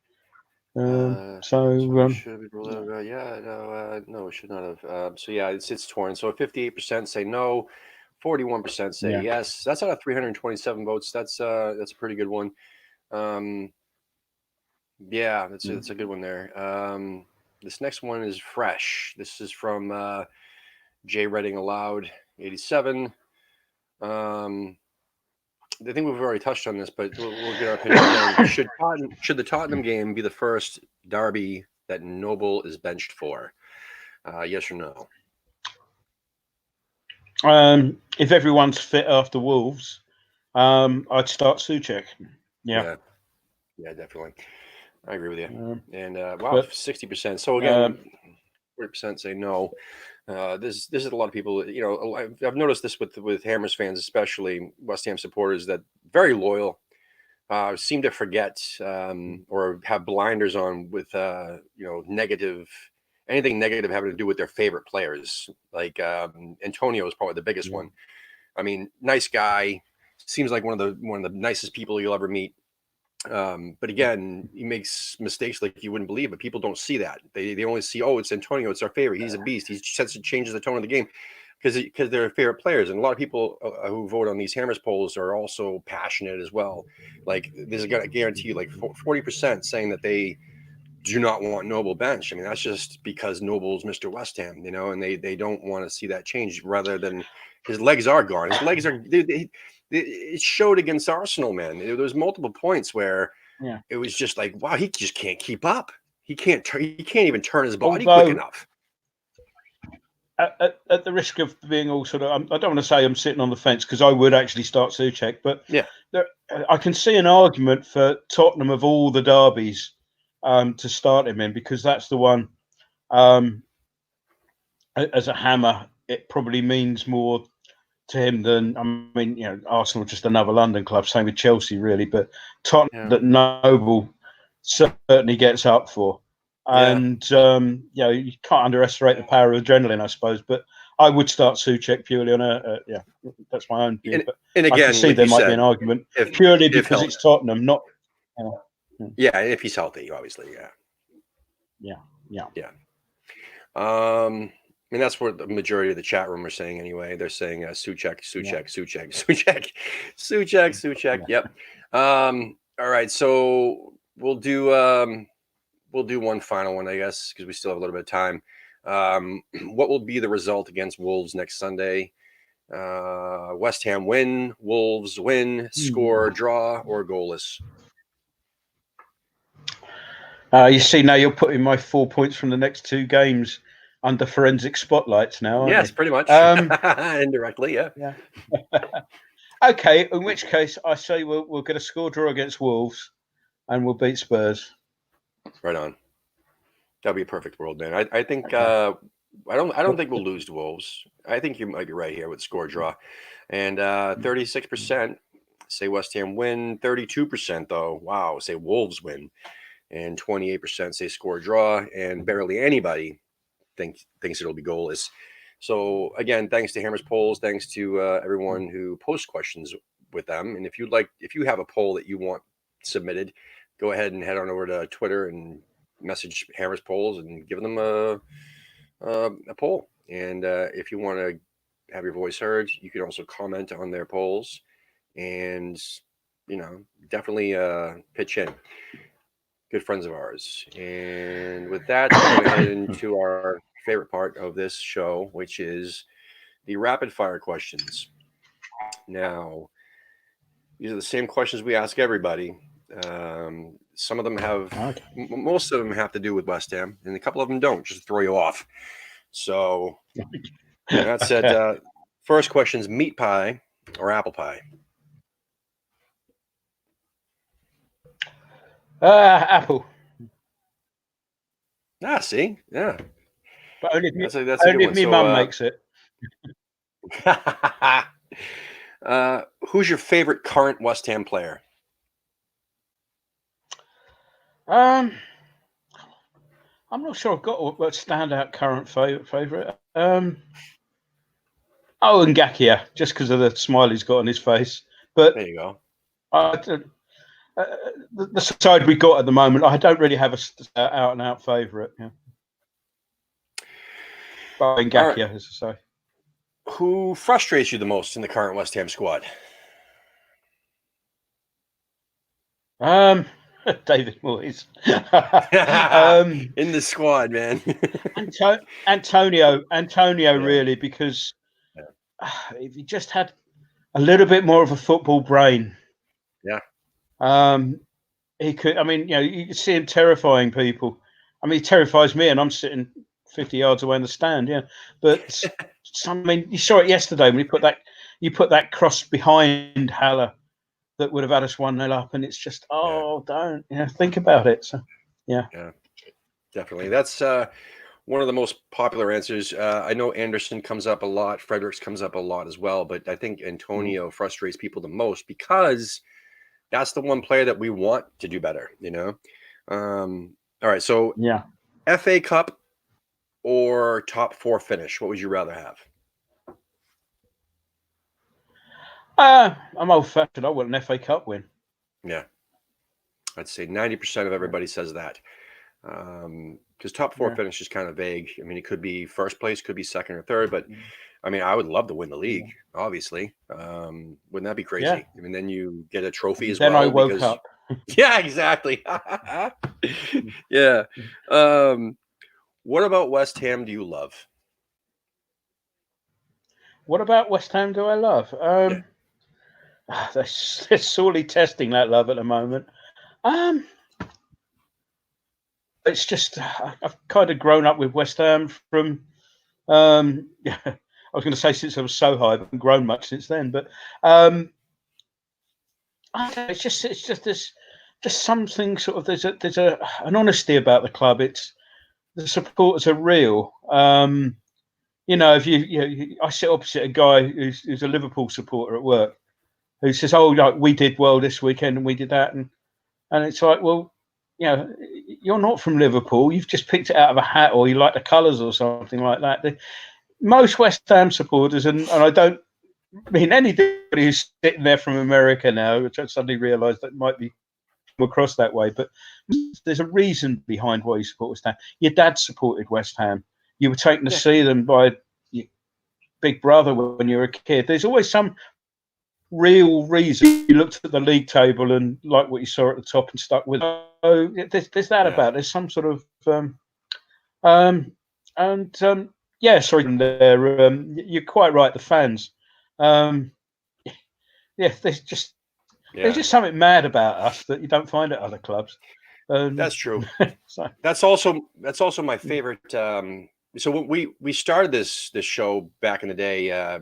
Speaker 1: Should be ruled out. No, it should not have. It's torn. So 58% say no, 41% say yes. That's out of 327 votes. That's a pretty good one. That's a good one there. This next one is fresh. This is from Jay Redding Aloud 87. I think we've already touched on this, but we'll get our opinion again. Should the Tottenham game be the first derby that Noble is benched for? Yes or no?
Speaker 2: If everyone's fit after Wolves, I'd start Souček.
Speaker 1: Yeah, definitely. I agree with you. And 60%. So again, 40% say no. This is a lot of people. I've noticed this with Hammers fans, especially West Ham supporters, that very loyal, seem to forget or have blinders on with anything negative having to do with their favorite players. Like Antonio is probably the biggest one. I mean, nice guy, seems like one of the nicest people you'll ever meet. But again, he makes mistakes like you wouldn't believe, but people don't see that. They only see, it's Antonio, it's our favorite, he's a beast, he changes the tone of the game because they're favorite players. And a lot of people who vote on these Hammers polls are also passionate as well. Like there's a guarantee like 40% saying that they do not want Noble bench. I mean, that's just because Noble's Mr. West Ham, and they don't want to see that change, rather than his legs are gone. His legs are it showed against Arsenal, man. There was multiple points where it was just like, wow, he just can't keep up. He can't even turn his body quick enough.
Speaker 2: At the risk of being all sort of, I don't want to say I'm sitting on the fence, because I would actually start Souček, but I can see an argument for Tottenham of all the derbies to start him in, because that's the one, as a Hammer, it probably means more to him than, Arsenal just another London club, same with Chelsea really, but Tottenham that Noble certainly gets up for. And you can't underestimate the power of adrenaline, I suppose, but I would start Souček purely on that's my own view.
Speaker 1: And again,
Speaker 2: I can see there might be an argument purely because it's Tottenham, not
Speaker 1: if he's healthy, obviously. I mean, that's what the majority of the chat room are saying anyway. They're saying Souček. Yep. All right, so we'll do one final one, I guess, because we still have a little bit of time. What will be the result against Wolves next Sunday? West Ham win, Wolves win, score, draw, or goalless?
Speaker 2: You see, now you're putting my 4 points from the next two games under forensic spotlights now, aren't
Speaker 1: Yes,
Speaker 2: you?
Speaker 1: pretty much. Indirectly, yeah.
Speaker 2: Okay, in which case I say we'll get a score draw against Wolves and we'll beat Spurs.
Speaker 1: Right on. That'll be a perfect world, man. I think I don't think we'll lose to Wolves. I think you might be right here with score draw. And 36% say West Ham win. 32% though, wow, say Wolves win, and 28% say score draw, and barely anybody thinks it'll be goalless. So again, thanks to Hammer's polls, thanks to everyone who posts questions with them. And if you have a poll that you want submitted, go ahead and head on over to Twitter and message Hammer's polls and give them a poll. And if you want to have your voice heard, you can also comment on their polls, and definitely pitch in. Good friends of ours. And with that, we're going to head into our favorite part of this show, which is the rapid fire questions. Now, these are the same questions we ask everybody. Some of them have, most of them have to do with West Ham, and a couple of them don't, just to throw you off. So, that said, first question is meat pie or apple pie?
Speaker 2: Apple.
Speaker 1: See? Yeah.
Speaker 2: But only
Speaker 1: that's a
Speaker 2: only
Speaker 1: good
Speaker 2: if
Speaker 1: one.
Speaker 2: my mum makes it.
Speaker 1: Who's your favorite current West Ham player?
Speaker 2: I'm not sure I've got a standout current favourite. Ngakia, just because of the smile he's got on his face. But
Speaker 1: there you go.
Speaker 2: The side we got at the moment, I don't really have a out and out favourite. Yeah. But Ngakia, right. As I say.
Speaker 1: Who frustrates you the most in the current West Ham squad?
Speaker 2: David Moyes.
Speaker 1: In the squad, man.
Speaker 2: Antonio, yeah. Really, because if he just had a little bit more of a football brain, he could. I mean, you can see him terrifying people. I mean, he terrifies me, and I'm sitting 50 yards away in the stand. Yeah, but I mean, you saw it yesterday when you put that cross behind Haller that would have had us 1-0 up, and it's just don't think about it. So yeah,
Speaker 1: definitely. That's one of the most popular answers. I know Anderson comes up a lot, Fredericks comes up a lot as well, but I think Antonio frustrates people the most because that's the one player that we want to do better. All right, so FA Cup or top 4 finish, what would you rather have?
Speaker 2: I'm old-fashioned. I want an FA Cup win.
Speaker 1: Yeah, I'd say 90% of everybody says that. Because top 4 finish is kind of vague. I mean, it could be first place, could be second or third, but I mean, I would love to win the league, obviously. Wouldn't that be crazy? I mean, then you get a trophy as well.
Speaker 2: Then I woke up.
Speaker 1: Yeah, exactly. Yeah. What about West Ham do you love?
Speaker 2: What about West Ham do I love? They're sorely testing that love at the moment. It's just I've kind of grown up with West Ham from. I was going to say since I was so high, I haven't grown much since then. But it's just this, just something sort of. There's an honesty about the club. It's the supporters are real. If I sit opposite a guy who's a Liverpool supporter at work, who says, "Oh, like we did well this weekend and we did that," and it's like, well, you're not from Liverpool. You've just picked it out of a hat, or you like the colours or something like that. Most West Ham supporters, and I don't mean anybody who's sitting there from America now, which I suddenly realised that might be come across that way, but there's a reason behind why you support West Ham. Your dad supported West Ham. You were taken to see them by your big brother when you were a kid. There's always some real reason. You looked at the league table and like what you saw at the top and stuck with. Oh, there's that about. There's some sort of sorry, there. You're quite right. The fans, there's just something mad about us that you don't find at other clubs.
Speaker 1: That's true. That's also my favorite. So when we started this show back in the day,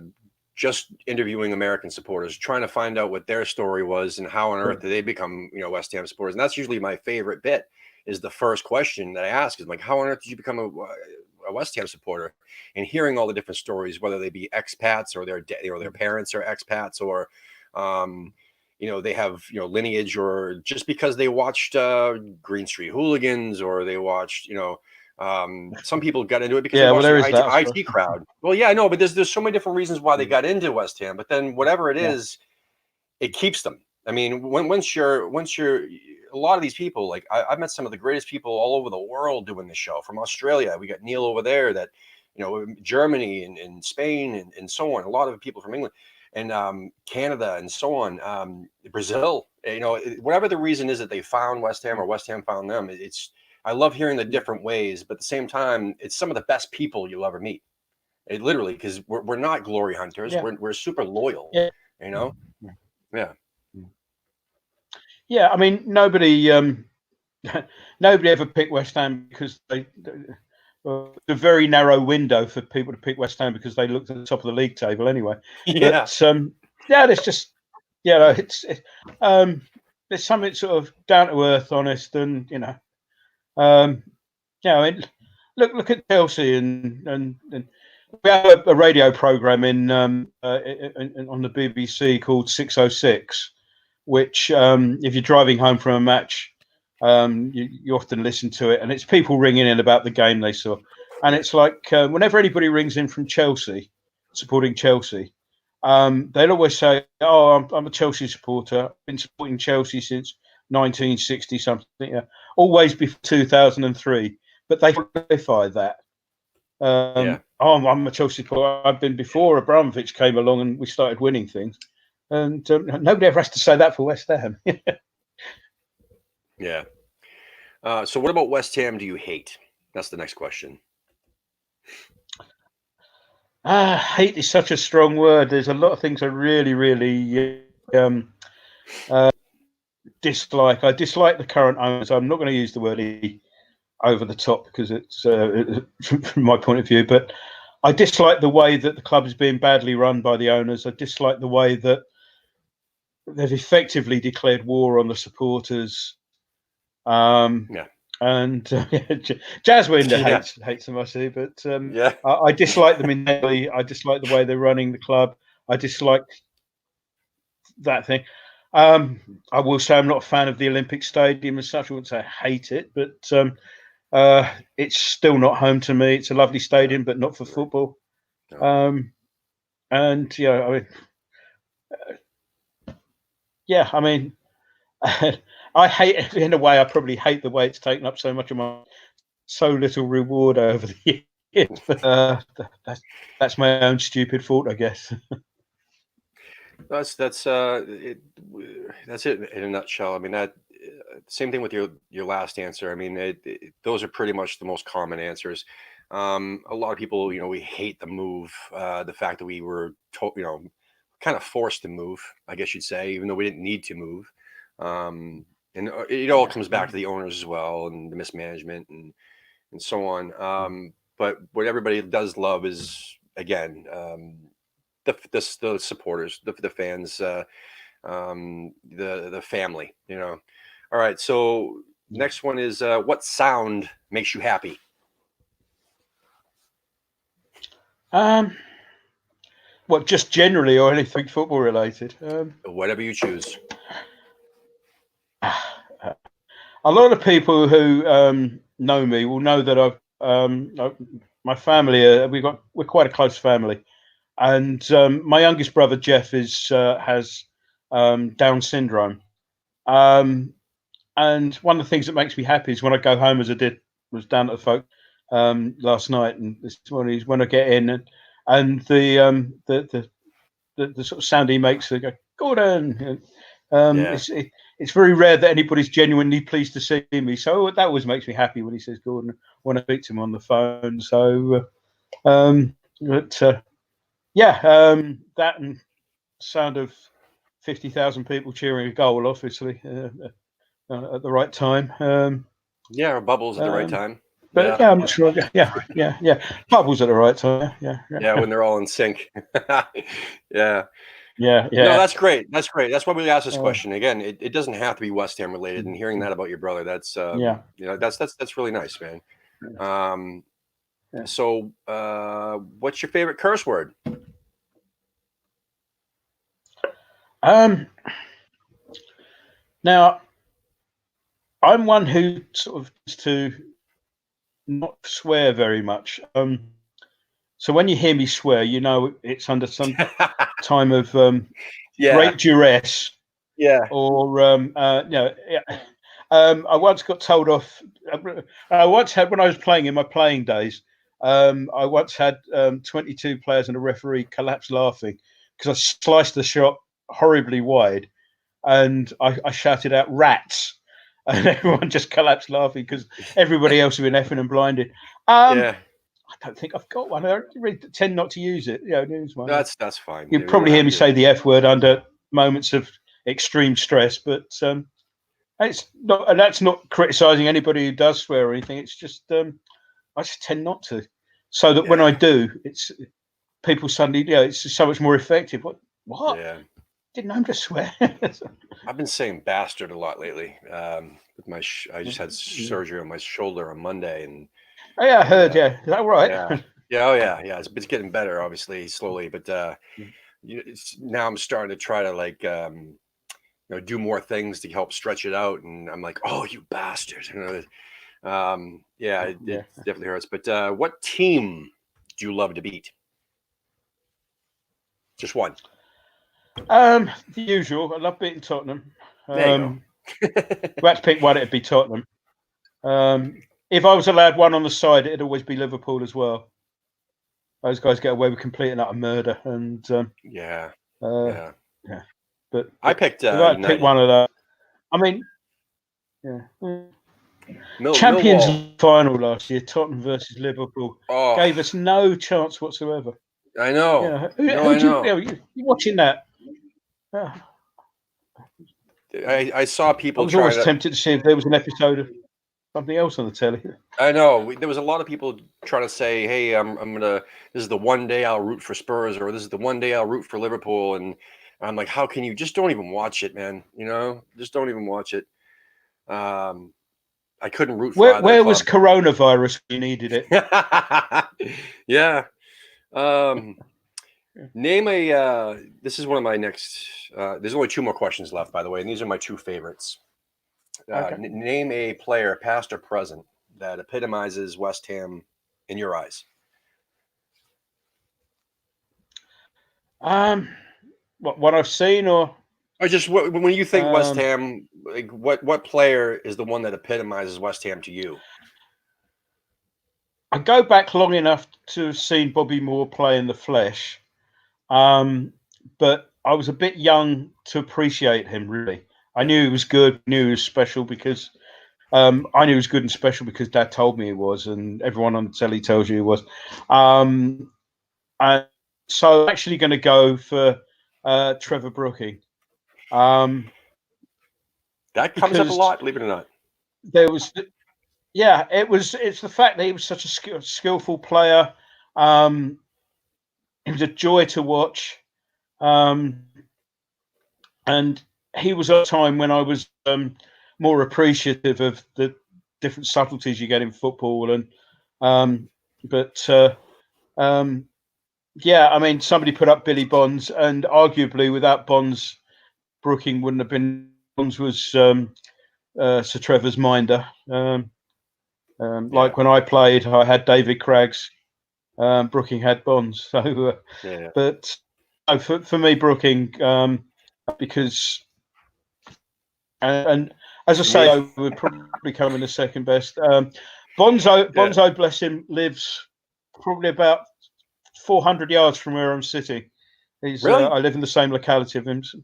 Speaker 1: just interviewing American supporters, trying to find out what their story was and how on earth did they become, West Ham supporters. And that's usually my favorite bit. Is the first question that I ask is like, how on earth did you become a West Ham supporter? And hearing all the different stories, whether they be expats or their parents are expats, or they have lineage, or just because they watched Green Street Hooligans, or they watched some people got into it because they
Speaker 2: Yeah, well,
Speaker 1: watched
Speaker 2: there
Speaker 1: the
Speaker 2: is that, I suppose.
Speaker 1: IT crowd. Well, yeah, I know, but there's so many different reasons why they got into West Ham. But then whatever it
Speaker 2: Yeah.
Speaker 1: is, it keeps them. I mean, once you're a lot of these people, like I've met some of the greatest people all over the world doing this show. From Australia, we got Neil over there, that Germany and Spain and so on. A lot of people from England and Canada and so on. Brazil, whatever the reason is that they found West Ham or West Ham found them. I love hearing the different ways, but at the same time, it's some of the best people you'll ever meet. Literally, because we're not glory hunters.
Speaker 2: Yeah.
Speaker 1: We're super loyal.
Speaker 2: Yeah.
Speaker 1: Yeah.
Speaker 2: Yeah, I mean, nobody ever picked West Ham because a very narrow window for people to pick West Ham because they looked at the top of the league table anyway.
Speaker 1: Yeah.
Speaker 2: But there's just it's there's something sort of down to earth, honest, and look at Chelsea and we have a radio program on the BBC called 606, which if you're driving home from a match, you often listen to it, and it's people ringing in about the game they saw. And it's like whenever anybody rings in from Chelsea, supporting Chelsea, they'll always say, "Oh, I'm a Chelsea supporter. I've been supporting Chelsea since 1960 something, always before 2003." But they qualify that. Oh, I'm a Chelsea supporter. I've been before Abramovich came along and we started winning things. And nobody ever has to say that for West Ham.
Speaker 1: Yeah. So what about West Ham do you hate? That's the next question.
Speaker 2: Hate is such a strong word. There's a lot of things I really, really dislike. I dislike the current owners. I'm not going to use the word over the top because it's from my point of view, but I dislike the way that the club is being badly run by the owners. I dislike the way that they've effectively declared war on the supporters. And Jazzwinder hates them, I see, but I dislike them intensely. I dislike the way they're running the club. I dislike that thing. I will say I'm not a fan of the Olympic Stadium as such. I wouldn't say I hate it, but it's still not home to me. It's a lovely stadium, but not for football. I mean, I hate, in a way, I probably hate the way it's taken up so much of my so little reward over the years. But that's my own stupid fault, I guess.
Speaker 1: That's it in a nutshell. I mean, that same thing with your last answer. I mean, those are pretty much the most common answers. A lot of people, we hate the move, the fact that we were kind of forced to move, I guess you'd say, even though we didn't need to move. And it all comes back to the owners as well, and the mismanagement and so on. But what everybody does love is, again, the supporters, the fans, the family. All right. So next one is what sound makes you happy?
Speaker 2: What, just generally, or anything football related?
Speaker 1: Whatever you choose.
Speaker 2: A lot of people who know me will know that my family, we're quite a close family, and my youngest brother Jeff has Down syndrome, and one of the things that makes me happy is when I go home, as I was down at the folk last night, and this morning is when I get in and the sort of sound he makes, they go, Gordon. It's very rare that anybody's genuinely pleased to see me, so that always makes me happy when he says Gordon when I speak to him on the phone. So that and sound of 50,000 people cheering a goal, obviously, at the right time.
Speaker 1: Or bubbles at the right time.
Speaker 2: But I'm sure. Yeah. Bubbles at the right time.
Speaker 1: Yeah, when they're all in sync. Yeah.
Speaker 2: Yeah.
Speaker 1: No, that's great. That's great. That's why we asked this question. Again, it doesn't have to be West Ham related. And hearing that about your brother, that's that's really nice, man. So what's your favorite curse word?
Speaker 2: Now, I'm one who sort of used to not swear very much. So when you hear me swear, you know it's under some time of
Speaker 1: Yeah.
Speaker 2: great duress,
Speaker 1: Yeah.
Speaker 2: or I once got told off. I once had, when I was playing in my playing days, I once had 22 players and a referee collapse laughing because I sliced the shot horribly wide, and I shouted out "rats," and everyone just collapsed laughing because everybody else had been effing and blinded.
Speaker 1: Yeah.
Speaker 2: I don't think I've got one. I really tend not to use it. Use one.
Speaker 1: That's fine.
Speaker 2: You'd
Speaker 1: You don't
Speaker 2: probably hear
Speaker 1: have
Speaker 2: me
Speaker 1: to.
Speaker 2: say the F word under moments of extreme stress, but it's not, and that's not criticizing anybody who does swear or anything. It's just I just tend not to, so that when I
Speaker 1: Yeah.
Speaker 2: do, it's people suddenly, it's just so much more effective. What?
Speaker 1: Yeah.
Speaker 2: Didn't know to swear.
Speaker 1: I've been saying bastard a lot lately. With my, I just had
Speaker 2: Yeah.
Speaker 1: surgery on my shoulder on Monday, and
Speaker 2: Oh, yeah, I heard. Yeah, is that right?
Speaker 1: yeah, yeah, oh yeah. It's getting better, obviously, slowly, but now I'm starting to try to like do more things to help stretch it out, and I'm like, oh, you bastard, yeah, it
Speaker 2: Yeah.
Speaker 1: definitely hurts. But what team do you love to beat? Just one.
Speaker 2: The usual. I love beating Tottenham.
Speaker 1: There you go.
Speaker 2: If I had to pick one, it'd be Tottenham. If I was allowed one on the side, it'd always be Liverpool as well. Those guys get away with complete and utter murder, and
Speaker 1: Yeah,
Speaker 2: yeah.
Speaker 1: yeah.
Speaker 2: But
Speaker 1: I picked
Speaker 2: if I had to pick
Speaker 1: United.
Speaker 2: one of those, I mean, yeah. Champions
Speaker 1: Millwall.
Speaker 2: League final last year, Tottenham versus Liverpool,
Speaker 1: Oh,
Speaker 2: gave us no chance whatsoever.
Speaker 1: I know.
Speaker 2: Yeah,
Speaker 1: No,
Speaker 2: who
Speaker 1: I
Speaker 2: do
Speaker 1: know.
Speaker 2: you watching that?
Speaker 1: I saw
Speaker 2: I
Speaker 1: people
Speaker 2: was
Speaker 1: trying
Speaker 2: always
Speaker 1: to.
Speaker 2: tempted to see if there was an episode of something else on the telly.
Speaker 1: I know there was a lot of people trying to say, "Hey, I'm gonna. This is the one day I'll root for Spurs, or this is the one day I'll root for Liverpool." And I'm like, "How can you just don't even watch it, man? Just don't even watch it." I couldn't root for either
Speaker 2: Where was
Speaker 1: club.
Speaker 2: coronavirus when you needed it?
Speaker 1: Yeah. Name a. This is one of my next. There's only two more questions left, by the way, and these are my two favorites.
Speaker 2: Okay.
Speaker 1: Name a player, past or present, that epitomizes West Ham in your eyes.
Speaker 2: What I've seen, or
Speaker 1: Or just when you think West
Speaker 2: um,
Speaker 1: Ham, like what player is the one that epitomizes West Ham to you?
Speaker 2: I go back long enough to have seen Bobby Moore play in the flesh, but I was a bit young to appreciate him. Really, I knew he was good, knew he was special because I knew he was good and special because Dad told me he was, and everyone on the telly tells you he was. And so I'm actually going to go for Trevor Brooking.
Speaker 1: That comes up a
Speaker 2: Because
Speaker 1: lot, believe it or not.
Speaker 2: there was, it's the fact that he was such a skillful player. He was a joy to watch, and he was at a time when I was more appreciative of the different subtleties you get in football. And yeah, I mean, somebody put up Billy Bonds, and arguably without Bonds, Brooking wouldn't have been. Bonds was Sir Trevor's minder.
Speaker 1: Yeah,
Speaker 2: Like when I played, I had David Craggs. Brooking had Bonds. So,
Speaker 1: yeah.
Speaker 2: but for me, Brooking, because and as I
Speaker 1: For me,
Speaker 2: say, I would probably come in the second best. Bonzo, bless him, lives probably about 400 yards from where I'm sitting.
Speaker 1: really?
Speaker 2: I live in the same locality of him.
Speaker 1: Oh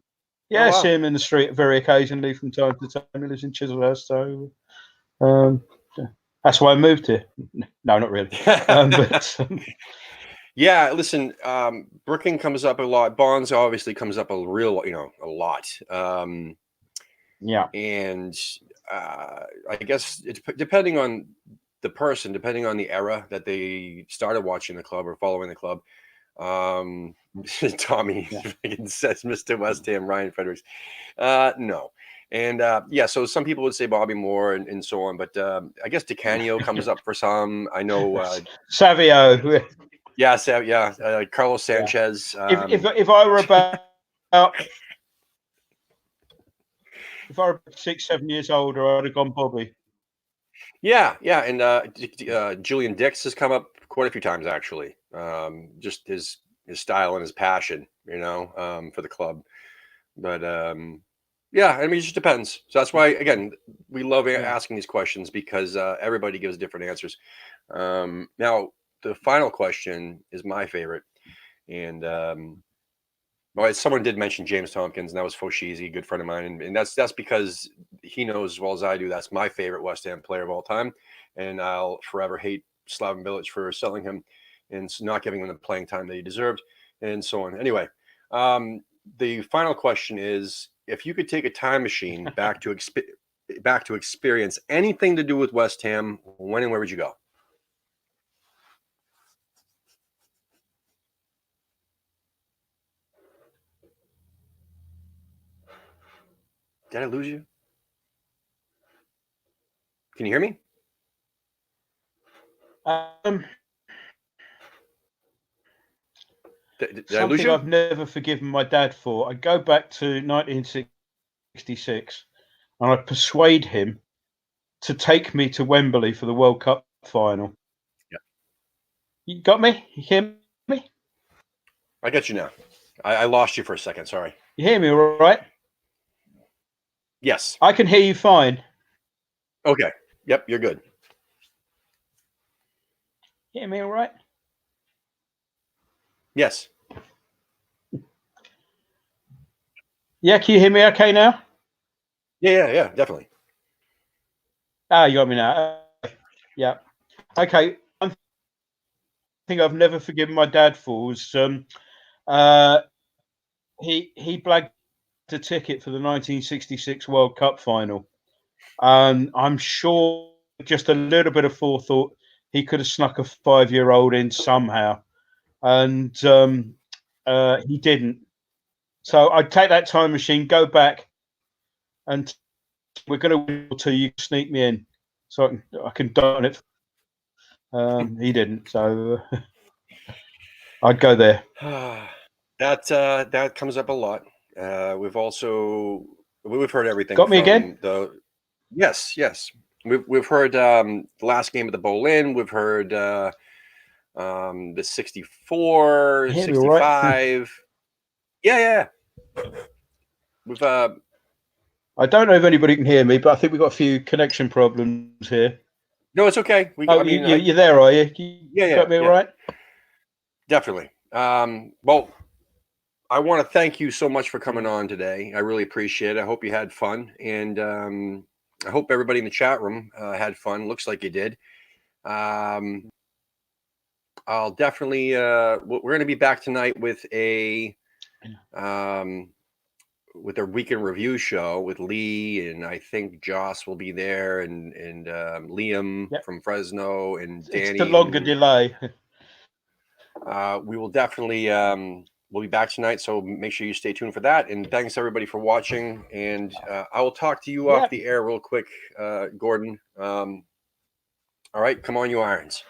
Speaker 2: Yeah, I
Speaker 1: wow.
Speaker 2: see him in the street very occasionally from time to time. He lives in Chislehurst, so yeah. That's why I moved here. No, not really. But
Speaker 1: Yeah, listen, Brooking comes up a lot. Bonds obviously comes up a lot.
Speaker 2: yeah,
Speaker 1: And I guess it's depending on the person, depending on the era that they started watching the club or following the club. Tommy
Speaker 2: yeah.
Speaker 1: says Mr. West Ham, Ryan Fredericks. No. And yeah, so some people would say Bobby Moore and so on, but I guess DeCanio comes up for some. I know,
Speaker 2: Savio.
Speaker 1: Carlos
Speaker 2: Yeah.
Speaker 1: Sanchez.
Speaker 2: If I were about If I were 6, 7 years older, I'd have gone Bobby.
Speaker 1: Yeah, and Julian Dix has come up quite a few times actually. Just his style and his passion, for the club. But yeah, I mean, it just depends. So that's why, again, we love asking these questions because everybody gives different answers. Now, the final question is my favorite, and well, someone did mention James Tompkins, and that was Foshizi, a good friend of mine, and that's because he knows as well as I do that's my favorite West Ham player of all time, and I'll forever hate Slaven Bilic for selling him and not giving him the playing time that he deserved, and so on. Anyway, the final question is: if you could take a time machine back to experience anything to do with West Ham, when and where would you go? Did I lose you? Can you hear me? Did I lose
Speaker 2: Something
Speaker 1: you?
Speaker 2: I've never forgiven my dad for. I go back to 1966 and I persuade him to take me to Wembley for the World Cup final.
Speaker 1: Yeah.
Speaker 2: You got me? You hear me?
Speaker 1: I get you now. I lost you for a second. Sorry.
Speaker 2: You hear me all right?
Speaker 1: Yes.
Speaker 2: I can hear you fine.
Speaker 1: Okay. Yep, you're good.
Speaker 2: Hear me all right?
Speaker 1: Yes.
Speaker 2: Yeah, can you hear me okay now?
Speaker 1: Yeah, definitely.
Speaker 2: Ah, you got me now. Yeah. Okay. One thing I've never forgiven my dad for was he blagged a ticket for the 1966 World Cup final. And I'm sure just a little bit of forethought, he could have snuck a 5-year-old in somehow. And he didn't. So I'd take that time machine, go back, and we're going to win until you sneak me in. So I can die on it. He didn't. So I'd go there.
Speaker 1: That comes up a lot. We've heard everything
Speaker 2: Got me
Speaker 1: from
Speaker 2: again?
Speaker 1: Yes. We've heard the last game of the Boleyn. We've heard the 64, 65. Right? Yeah. We've
Speaker 2: I don't know if anybody can hear me, but I think we've got a few connection problems here.
Speaker 1: No, it's okay.
Speaker 2: You're there, are you? You got me all right?
Speaker 1: Definitely. Well, I want to thank you so much for coming on today. I really appreciate it. I hope you had fun, and I hope everybody in the chat room had fun. Looks like you did. I'll definitely. We're going to be back tonight with a weekend review show with Lee, and I think Joss will be there, and Liam from Fresno, and Danny.
Speaker 2: It's the longer delay.
Speaker 1: We will definitely. We'll be back tonight, so make sure you stay tuned for that. And thanks everybody for watching. And I will talk to you off the air real quick, Gordon. All right, come on, you Irons.